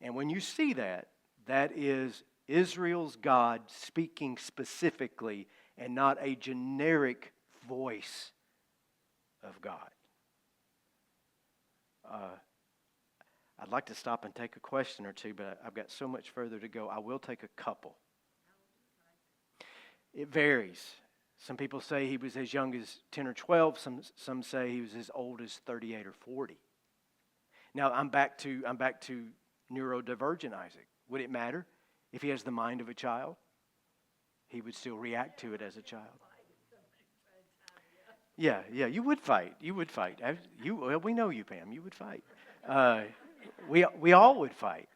And when you see that, that is Israel's God speaking specifically and not a generic voice of God. I'd like to stop and take a question or two, but I've got so much further to go. I will take a couple. It varies. Some people say he was as young as 10 or 12. Some say he was as old as 38 or 40. Now, I'm back to neurodivergent Isaac. Would it matter if he has the mind of a child? He would still react to it as a child. Yeah, you would fight. You would fight. We know you, Pam. You would fight. We all would fight.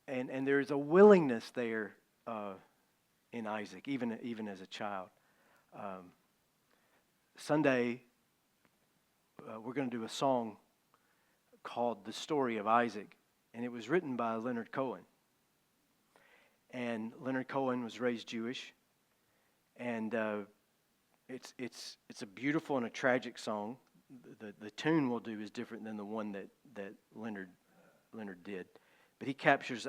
And there's a willingness there in Isaac, even as a child. Sunday, we're going to do a song called "The Story of Isaac," and it was written by Leonard Cohen. And Leonard Cohen was raised Jewish, and it's a beautiful and a tragic song. The tune we'll do is different than the one that Leonard did, but he captures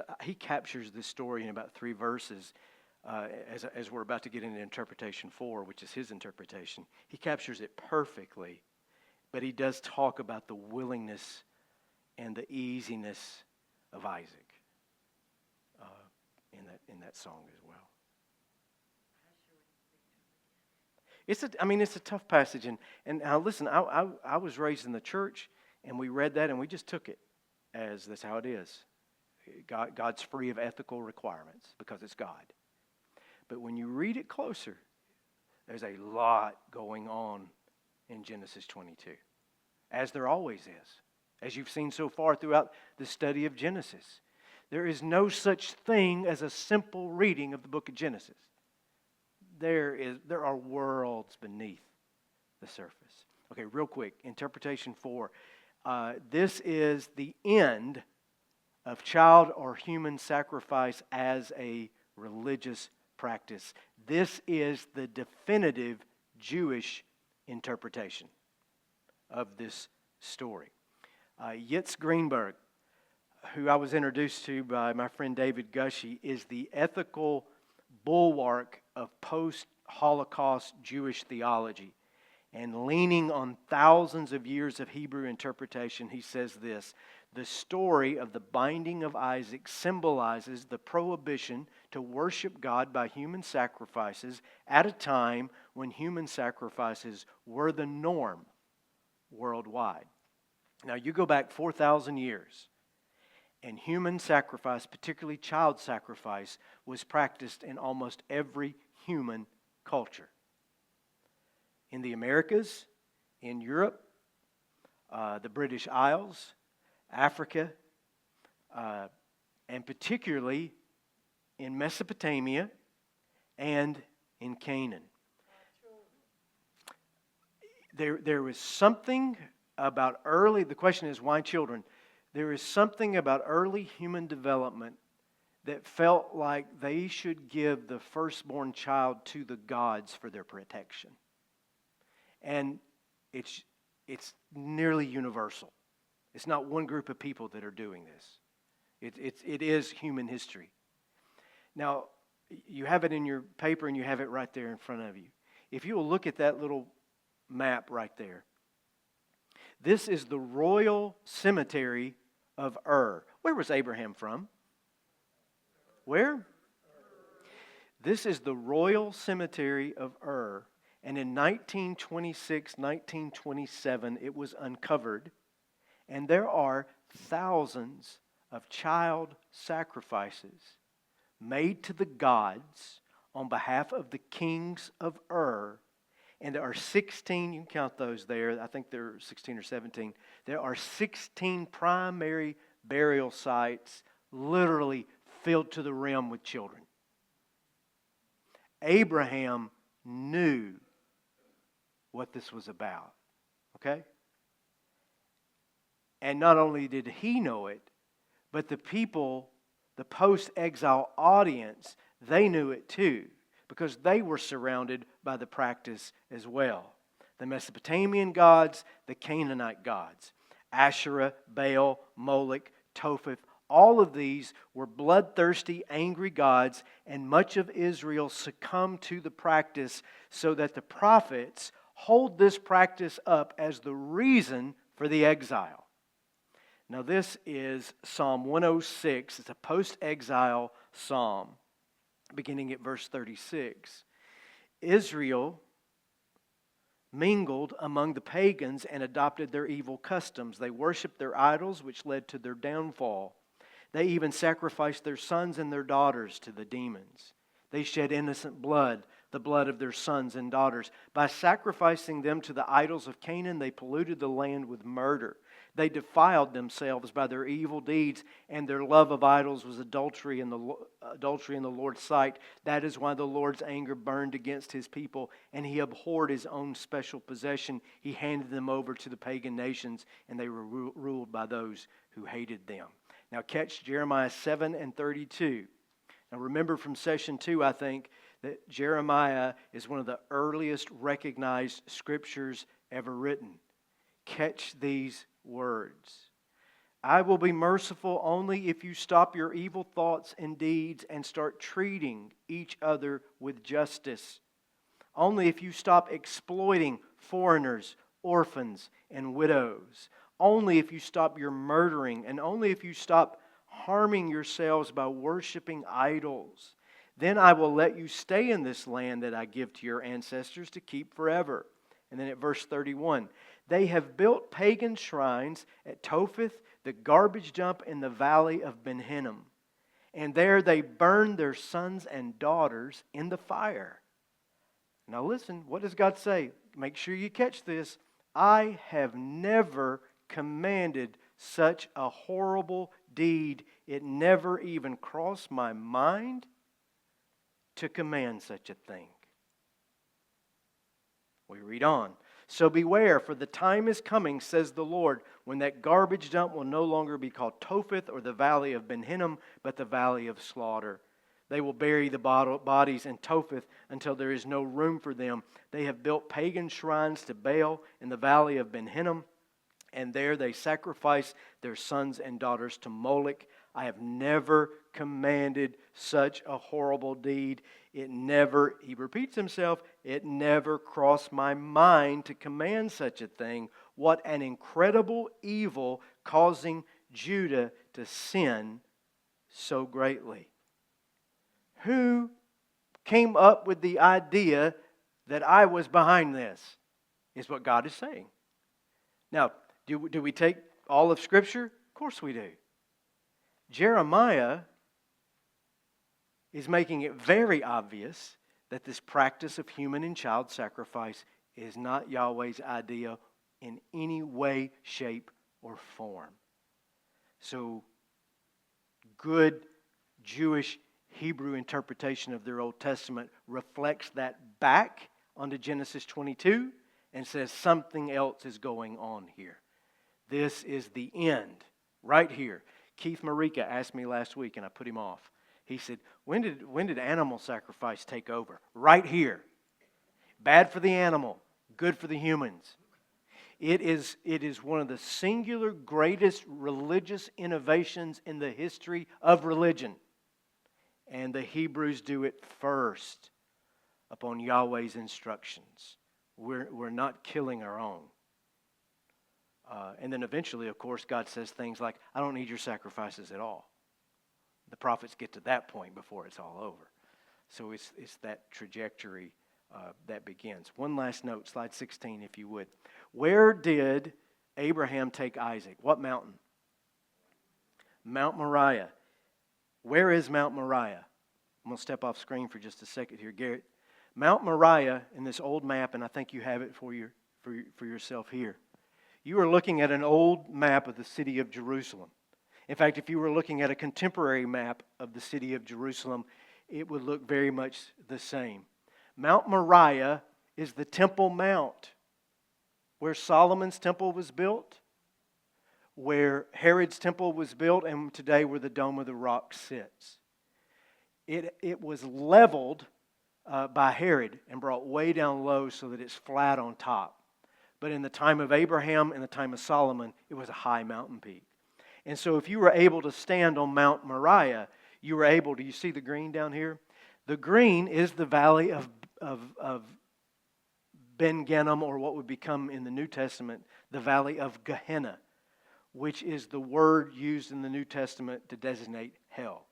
this story in about 3 verses. As we're about to get into interpretation 4, which is his interpretation, he captures it perfectly, but he does talk about the willingness and the easiness of Isaac in that song as well. It's a tough passage, and now listen, I was raised in the church, and we read that, and we just took it as that's how it is. God's free of ethical requirements because it's God. But when you read it closer, there's a lot going on in Genesis 22, as there always is, as you've seen so far throughout the study of Genesis. There is no such thing as a simple reading of the book of Genesis. There are worlds beneath the surface. Okay, real quick, interpretation 4. This is the end of child or human sacrifice as a religious practice. This is the definitive Jewish interpretation of this story. Yitz Greenberg, who I was introduced to by my friend David Gushee, is the ethical bulwark of post-Holocaust Jewish theology. And leaning on thousands of years of Hebrew interpretation, he says this: the story of the binding of Isaac symbolizes the prohibition to worship God by human sacrifices at a time when human sacrifices were the norm worldwide. Now, you go back 4,000 years, and human sacrifice, particularly child sacrifice, was practiced in almost every human culture. In the Americas, in Europe, the British Isles, Africa, and particularly in Mesopotamia and in Canaan. There was something about the question is, why children? There is something about early human development that felt like they should give the firstborn child to the gods for their protection. And it's nearly universal. It's not one group of people that are doing this. It is human history. Now, you have it in your paper and you have it right there in front of you. If you will look at that little map right there, this is the royal cemetery of Ur. Where was Abraham from? Where? This is the royal cemetery of Ur. And in 1926, 1927, it was uncovered. And there are thousands of child sacrifices made to the gods on behalf of the kings of Ur. And there are 16, you can count those there, I think there are 16 or 17. There are 16 primary burial sites literally filled to the rim with children. Abraham knew what this was about. Okay? And not only did he know it, but the people, the post-exile audience, they knew it too, because they were surrounded by the practice as well. The Mesopotamian gods, the Canaanite gods, Asherah, Baal, Moloch, Topheth, all of these were bloodthirsty, angry gods, and much of Israel succumbed to the practice so that the prophets hold this practice up as the reason for the exile. Now this is Psalm 106. It's a post-exile psalm, beginning at verse 36. Israel mingled among the pagans and adopted their evil customs. They worshiped their idols, which led to their downfall. They even sacrificed their sons and their daughters to the demons. They shed innocent blood, the blood of their sons and daughters. By sacrificing them to the idols of Canaan, they polluted the land with murder. They defiled themselves by their evil deeds, and their love of idols was adultery in the Lord's sight. That is why the Lord's anger burned against His people, and He abhorred His own special possession. He handed them over to the pagan nations, and they were ruled by those who hated them. Now catch Jeremiah 7 and 32. Now remember from session 2, I think, that Jeremiah is one of the earliest recognized scriptures ever written. Catch these words. I will be merciful only if you stop your evil thoughts and deeds and start treating each other with justice. Only if you stop exploiting foreigners, orphans, and widows. Only if you stop your murdering, and only if you stop harming yourselves by worshiping idols. Then I will let you stay in this land that I give to your ancestors to keep forever. And then at verse 31, they have built pagan shrines at Topheth, the garbage dump in the valley of Ben Hinnom. And there they burned their sons and daughters in the fire. Now listen, what does God say? Make sure you catch this. I have never commanded such a horrible deed. It never even crossed my mind to command such a thing. We read on. So beware, for the time is coming, says the Lord, when that garbage dump will no longer be called Topheth or the valley of Ben Hinnom, but the valley of slaughter. They will bury the bodies in Topheth until there is no room for them. They have built pagan shrines to Baal in the valley of Ben Hinnom, and there they sacrifice their sons and daughters to Moloch. I have never commanded such a horrible deed. It never, he repeats himself, it never crossed my mind to command such a thing. What an incredible evil causing Judah to sin so greatly. Who came up with the idea that I was behind this? Is what God is saying. Now, do we take all of Scripture? Of course we do. Jeremiah is making it very obvious that this practice of human and child sacrifice is not Yahweh's idea in any way, shape, or form. So, good Jewish Hebrew interpretation of their Old Testament reflects that back onto Genesis 22 and says something else is going on here. This is the end, right here. Keith Marika asked me last week, and I put him off. He said, when did animal sacrifice take over? Right here. Bad for the animal, good for the humans. It is one of the singular greatest religious innovations in the history of religion. And the Hebrews do it first upon Yahweh's instructions. We're not killing our own. And then eventually, of course, God says things like, I don't need your sacrifices at all. The prophets get to that point before it's all over. So it's that trajectory that begins. One last note, slide 16 if you would. Where did Abraham take Isaac? What mountain? Mount Moriah. Where is Mount Moriah? I'm going to step off screen for just a second here, Garrett. Mount Moriah in this old map, and I think you have it for yourself here. You are looking at an old map of the city of Jerusalem. In fact, if you were looking at a contemporary map of the city of Jerusalem, it would look very much the same. Mount Moriah is the Temple Mount, where Solomon's temple was built, where Herod's temple was built, and today where the Dome of the Rock sits. It was leveled by Herod and brought way down low so that it's flat on top. But in the time of Abraham and the time of Solomon, it was a high mountain peak. And so if you were able to stand on Mount Moriah, you were able, do you see the green down here? The green is the valley of Ben Hinnom, or what would become in the New Testament, the valley of Gehenna, which is the word used in the New Testament to designate hell.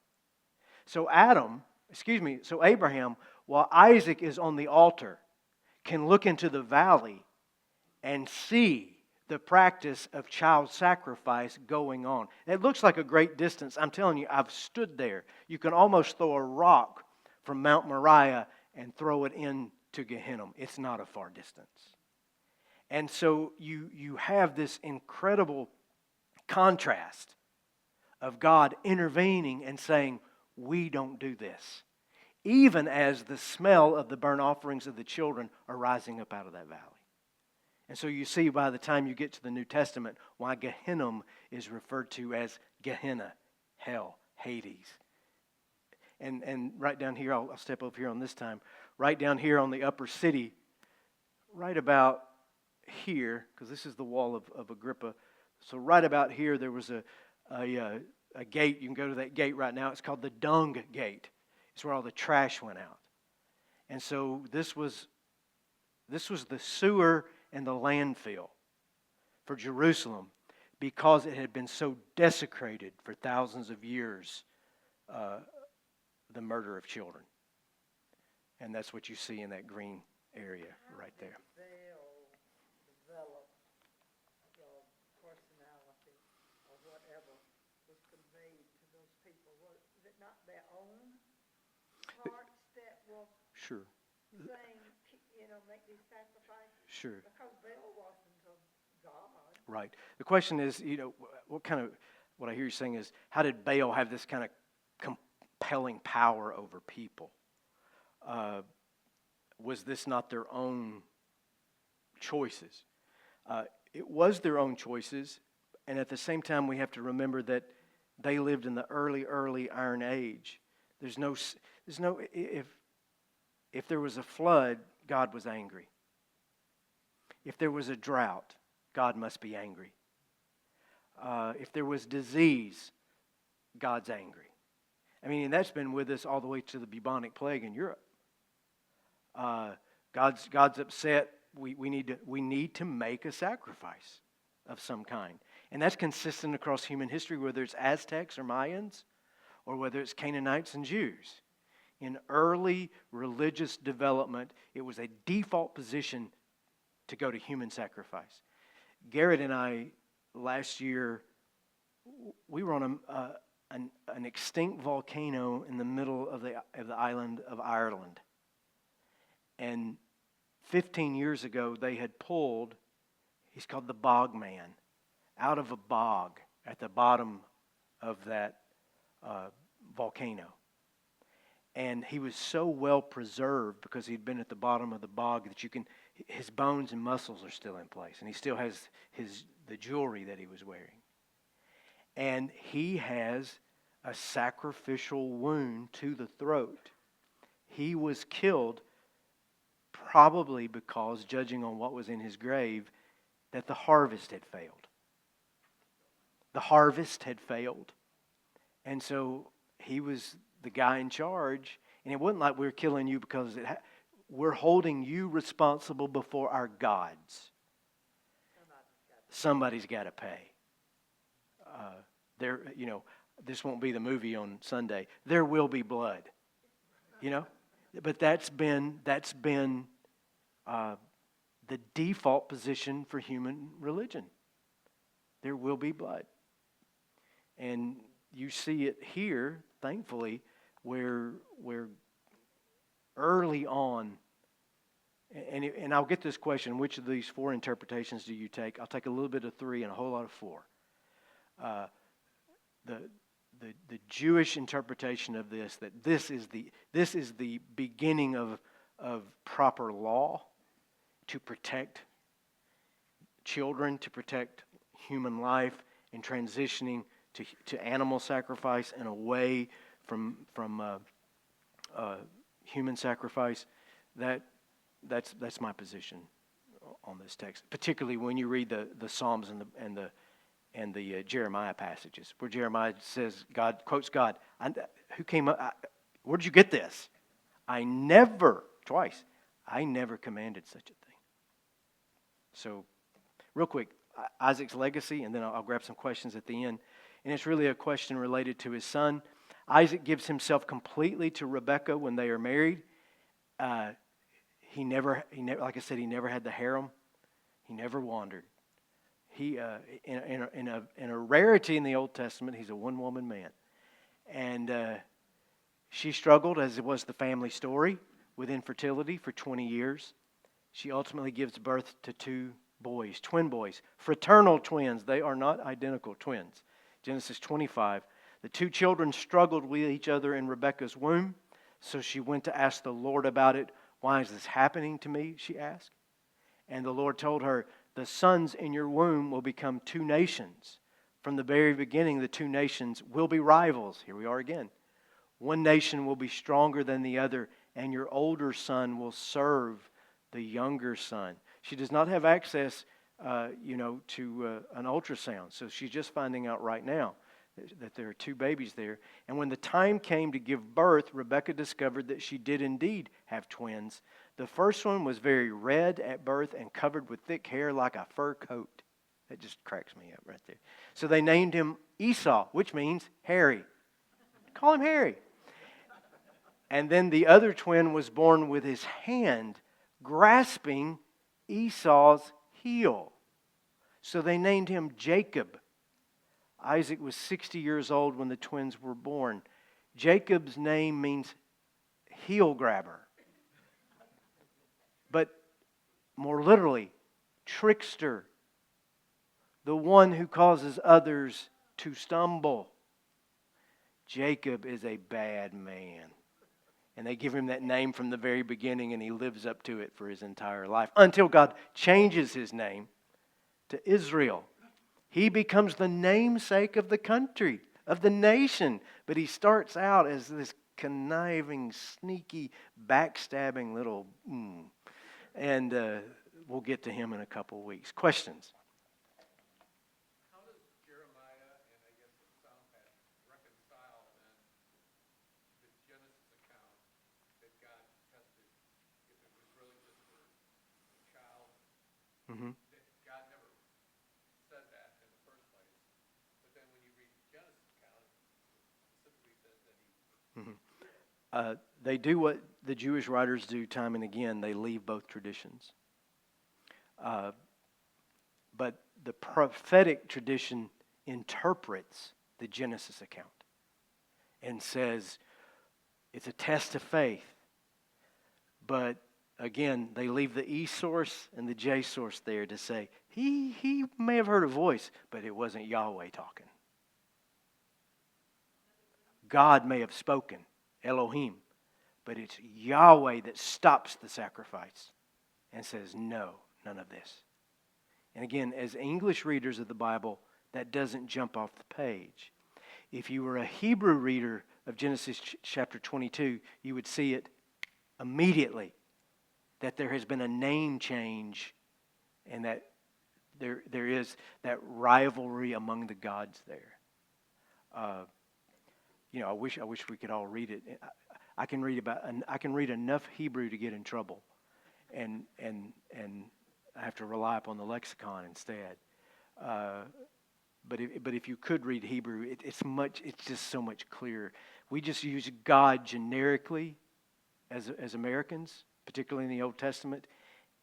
So Abraham, while Isaac is on the altar, can look into the valley and see the practice of child sacrifice going on. It looks like a great distance. I'm telling you, I've stood there. You can almost throw a rock from Mount Moriah and throw it into Gehenna. It's not a far distance. And so you have this incredible contrast of God intervening and saying, we don't do this, even as the smell of the burnt offerings of the children are rising up out of that valley. And so you see by the time you get to the New Testament why Gehenna is referred to as Gehenna, hell, Hades. And right down here, I'll step up here on this time, right down here on the upper city, right about here, because this is the wall of Agrippa. So right about here, there was a gate. You can go to that gate right now. It's called the Dung Gate. It's where all the trash went out. And so this was the sewer and the landfill for Jerusalem because it had been so desecrated for thousands of years, the murder of children. And that's what you see in that green area right there. They'll develop your personality or whatever was conveyed to those people. Was it not their own hearts that were Sure, saying, make these sacrifices? sure. Because Baal wasn't of God. Right. The question is, what I hear you saying is, how did Baal have this kind of compelling power over people? Was this not their own choices? It was their own choices, and at the same time, we have to remember that they lived in the early Iron Age. If there was a flood, God was angry. If there was a drought, God must be angry. If there was disease, God's angry. I mean, and that's been with us all the way to the bubonic plague in Europe. God's upset. We need to make a sacrifice of some kind, and that's consistent across human history, whether it's Aztecs or Mayans, or whether it's Canaanites and Jews. In early religious development, it was a default position to go to human sacrifice. Garrett and I, last year, we were on an extinct volcano in the middle of the island of Ireland. And 15 years ago, they had pulled, he's called the Bog Man, out of a bog at the bottom of that volcano. And he was so well preserved because he'd been at the bottom of the bog that his bones and muscles are still in place. And he still has the jewelry that he was wearing. And he has a sacrificial wound to the throat. He was killed probably because, judging on what was in his grave, that the harvest had failed. The harvest had failed. And so he was the guy in charge, and it wasn't like we're killing you because we're holding you responsible before our gods. Somebody's got to pay. This won't be the movie on Sunday. There will be blood, But that's been the default position for human religion. There will be blood, and you see it here, thankfully, where early on, and I'll get this question: which of these four interpretations do you take? I'll take a little bit of three and a whole lot of four. The Jewish interpretation of this, that this is the beginning of proper law to protect children, to protect human life, and transitioning to animal sacrifice and away from human sacrifice. That's my position on this text, particularly when you read the Psalms and the Jeremiah passages, where Jeremiah says, God quotes God, who came up, where did you get this? I never commanded such a thing. So, real quick, Isaac's legacy, and then I'll grab some questions at the end. And it's really a question related to his son. Isaac gives himself completely to Rebekah when they are married. He never, like I said, he never had the harem. He never wandered. He, in a rarity in the Old Testament, he's a one-woman man. And she struggled, as it was the family story, with infertility for 20 years. She ultimately gives birth to two boys, twin boys, fraternal twins. They are not identical twins. Genesis 25. The two children struggled with each other in Rebekah's womb, so she went to ask the Lord about it. Why is this happening to me? She asked. And the Lord told her, the sons in your womb will become two nations. From the very beginning, the two nations will be rivals. Here we are again. One nation will be stronger than the other, and your older son will serve the younger son. She does not have access, to an ultrasound. So she's just finding out right now that there are two babies there. And when the time came to give birth, Rebekah discovered that she did indeed have twins. The first one was very red at birth and covered with thick hair like a fur coat. That just cracks me up right there. So they named him Esau, which means hairy. Call him Harry. And then the other twin was born with his hand grasping Esau's heel. So they named him Jacob. Isaac was 60 years old when the twins were born. Jacob's name means heel grabber. But more literally, trickster. The one who causes others to stumble. Jacob is a bad man. And they give him that name from the very beginning, and he lives up to it for his entire life. Until God changes his name to Israel. He becomes the namesake of the country, of the nation. But he starts out as this conniving, sneaky, backstabbing little... And we'll get to him in a couple of weeks. Questions? How does Jeremiah and I guess the Psalm reconcile then the Genesis account that God tested, if it was really just for a child, Mm-hmm. that God never said that in the first place. But then when you read the Genesis account, it specifically says that he They do what the Jewish writers do time and again. They leave both traditions. But the prophetic tradition interprets the Genesis account and says it's a test of faith. But again, they leave the E source and the J source there to say he may have heard a voice, but it wasn't Yahweh talking. God may have spoken, Elohim, but it's Yahweh that stops the sacrifice and says, no, none of this. And again, as English readers of the Bible, that doesn't jump off the page. If you were a Hebrew reader of Genesis chapter 22, you would see it immediately that there has been a name change and that there is that rivalry among the gods there. I wish we could all read it. I can read enough Hebrew to get in trouble, and I have to rely upon the lexicon instead. But if you could read Hebrew, it's just so much clearer. We just use God generically as Americans, particularly in the Old Testament,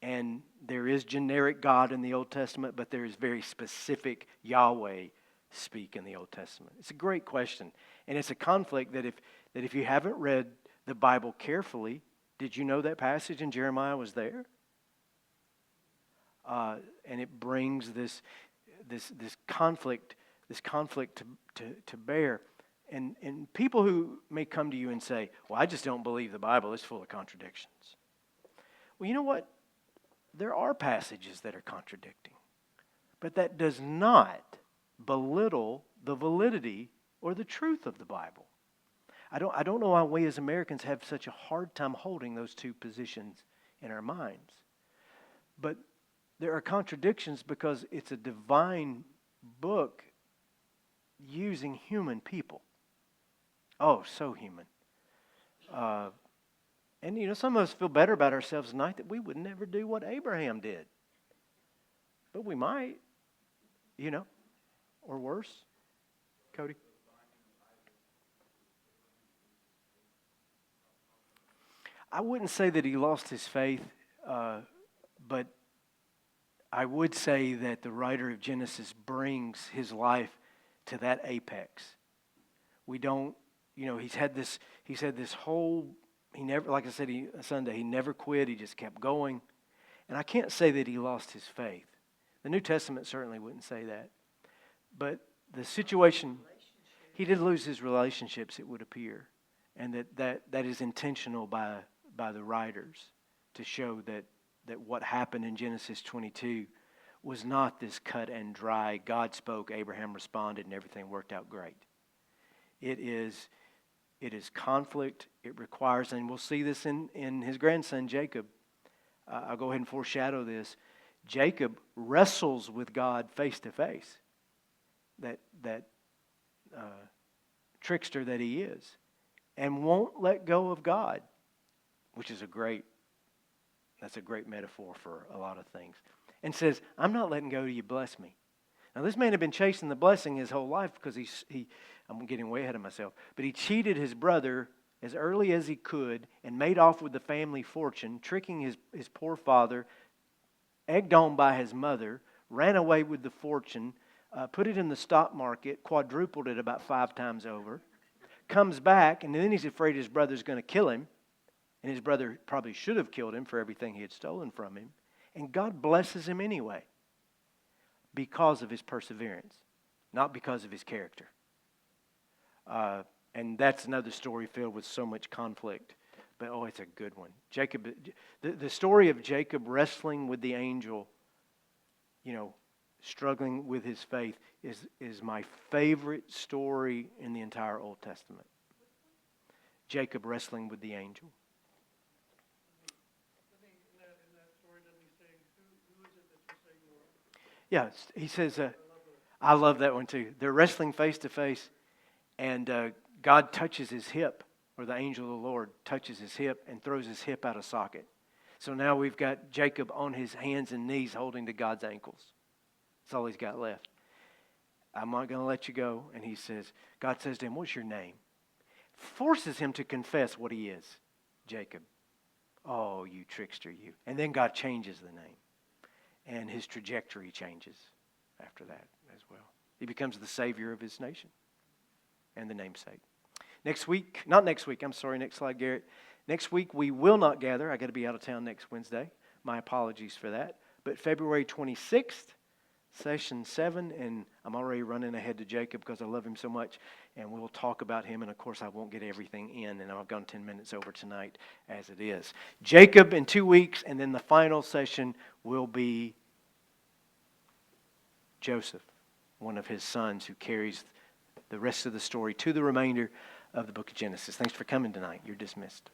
and there is generic God in the Old Testament, but there is very specific Yahweh speak in the Old Testament. It's a great question, and it's a conflict that if you haven't read the Bible carefully, did you know that passage in Jeremiah was there? And it brings this conflict to bear. And people who may come to you and say, well, I just don't believe the Bible, it's full of contradictions. Well, you know what? There are passages that are contradicting. But that does not belittle the validity or the truth of the Bible. I don't know why we as Americans have such a hard time holding those two positions in our minds. But there are contradictions because it's a divine book using human people. Oh, so human. And some of us feel better about ourselves tonight that we would never do what Abraham did. But we might, or worse. Cody? I wouldn't say that he lost his faith, but I would say that the writer of Genesis brings his life to that apex. We don't, he's had this whole, he never, like I said Sunday, he never quit, he just kept going. And I can't say that he lost his faith, The New Testament certainly wouldn't say that. But the situation, he did lose his relationships, it would appear. And that is intentional by the writers to show that what happened in Genesis 22 was not this cut and dry, God spoke, Abraham responded, and everything worked out great. It is conflict. It requires, and we'll see this in his grandson Jacob. I'll go ahead and foreshadow this. Jacob wrestles with God face to face. That trickster that he is, and won't let go of God, which is that's a great metaphor for a lot of things. And says, I'm not letting go till you bless me. Now this man had been chasing the blessing his whole life because I'm getting way ahead of myself, but he cheated his brother as early as he could and made off with the family fortune, tricking his poor father, egged on by his mother, ran away with the fortune, put it in the stock market, quadrupled it about 5 times over, comes back, and then he's afraid his brother's going to kill him, and his brother probably should have killed him for everything he had stolen from him, and God blesses him anyway because of his perseverance, not because of his character. And that's another story filled with so much conflict. But, it's a good one. Jacob, the story of Jacob wrestling with the angel, struggling with his faith, is my favorite story in the entire Old Testament. Jacob wrestling with the angel. In that story, doesn't he say, who is it that you say you are? Yeah, he says, I love that one too. They're wrestling face to face, and God touches his hip, or the angel of the Lord touches his hip and throws his hip out of socket. So now we've got Jacob on his hands and knees holding to God's ankles. That's all he's got left. I'm not going to let you go. And God says to him, what's your name? Forces him to confess what he is, Jacob. Oh, you trickster, you. And then God changes the name. And his trajectory changes after that as well. He becomes the savior of his nation and the namesake. Next slide, Garrett. Next week we will not gather. I got to be out of town next Wednesday. My apologies for that. But February 26th, session 7, and I'm already running ahead to Jacob because I love him so much, and we'll talk about him, and of course I won't get everything in, and I've gone 10 minutes over tonight as it is. Jacob in 2 weeks, and then the final session will be Joseph, one of his sons who carries the rest of the story to the remainder of the book of Genesis. Thanks for coming tonight. You're dismissed.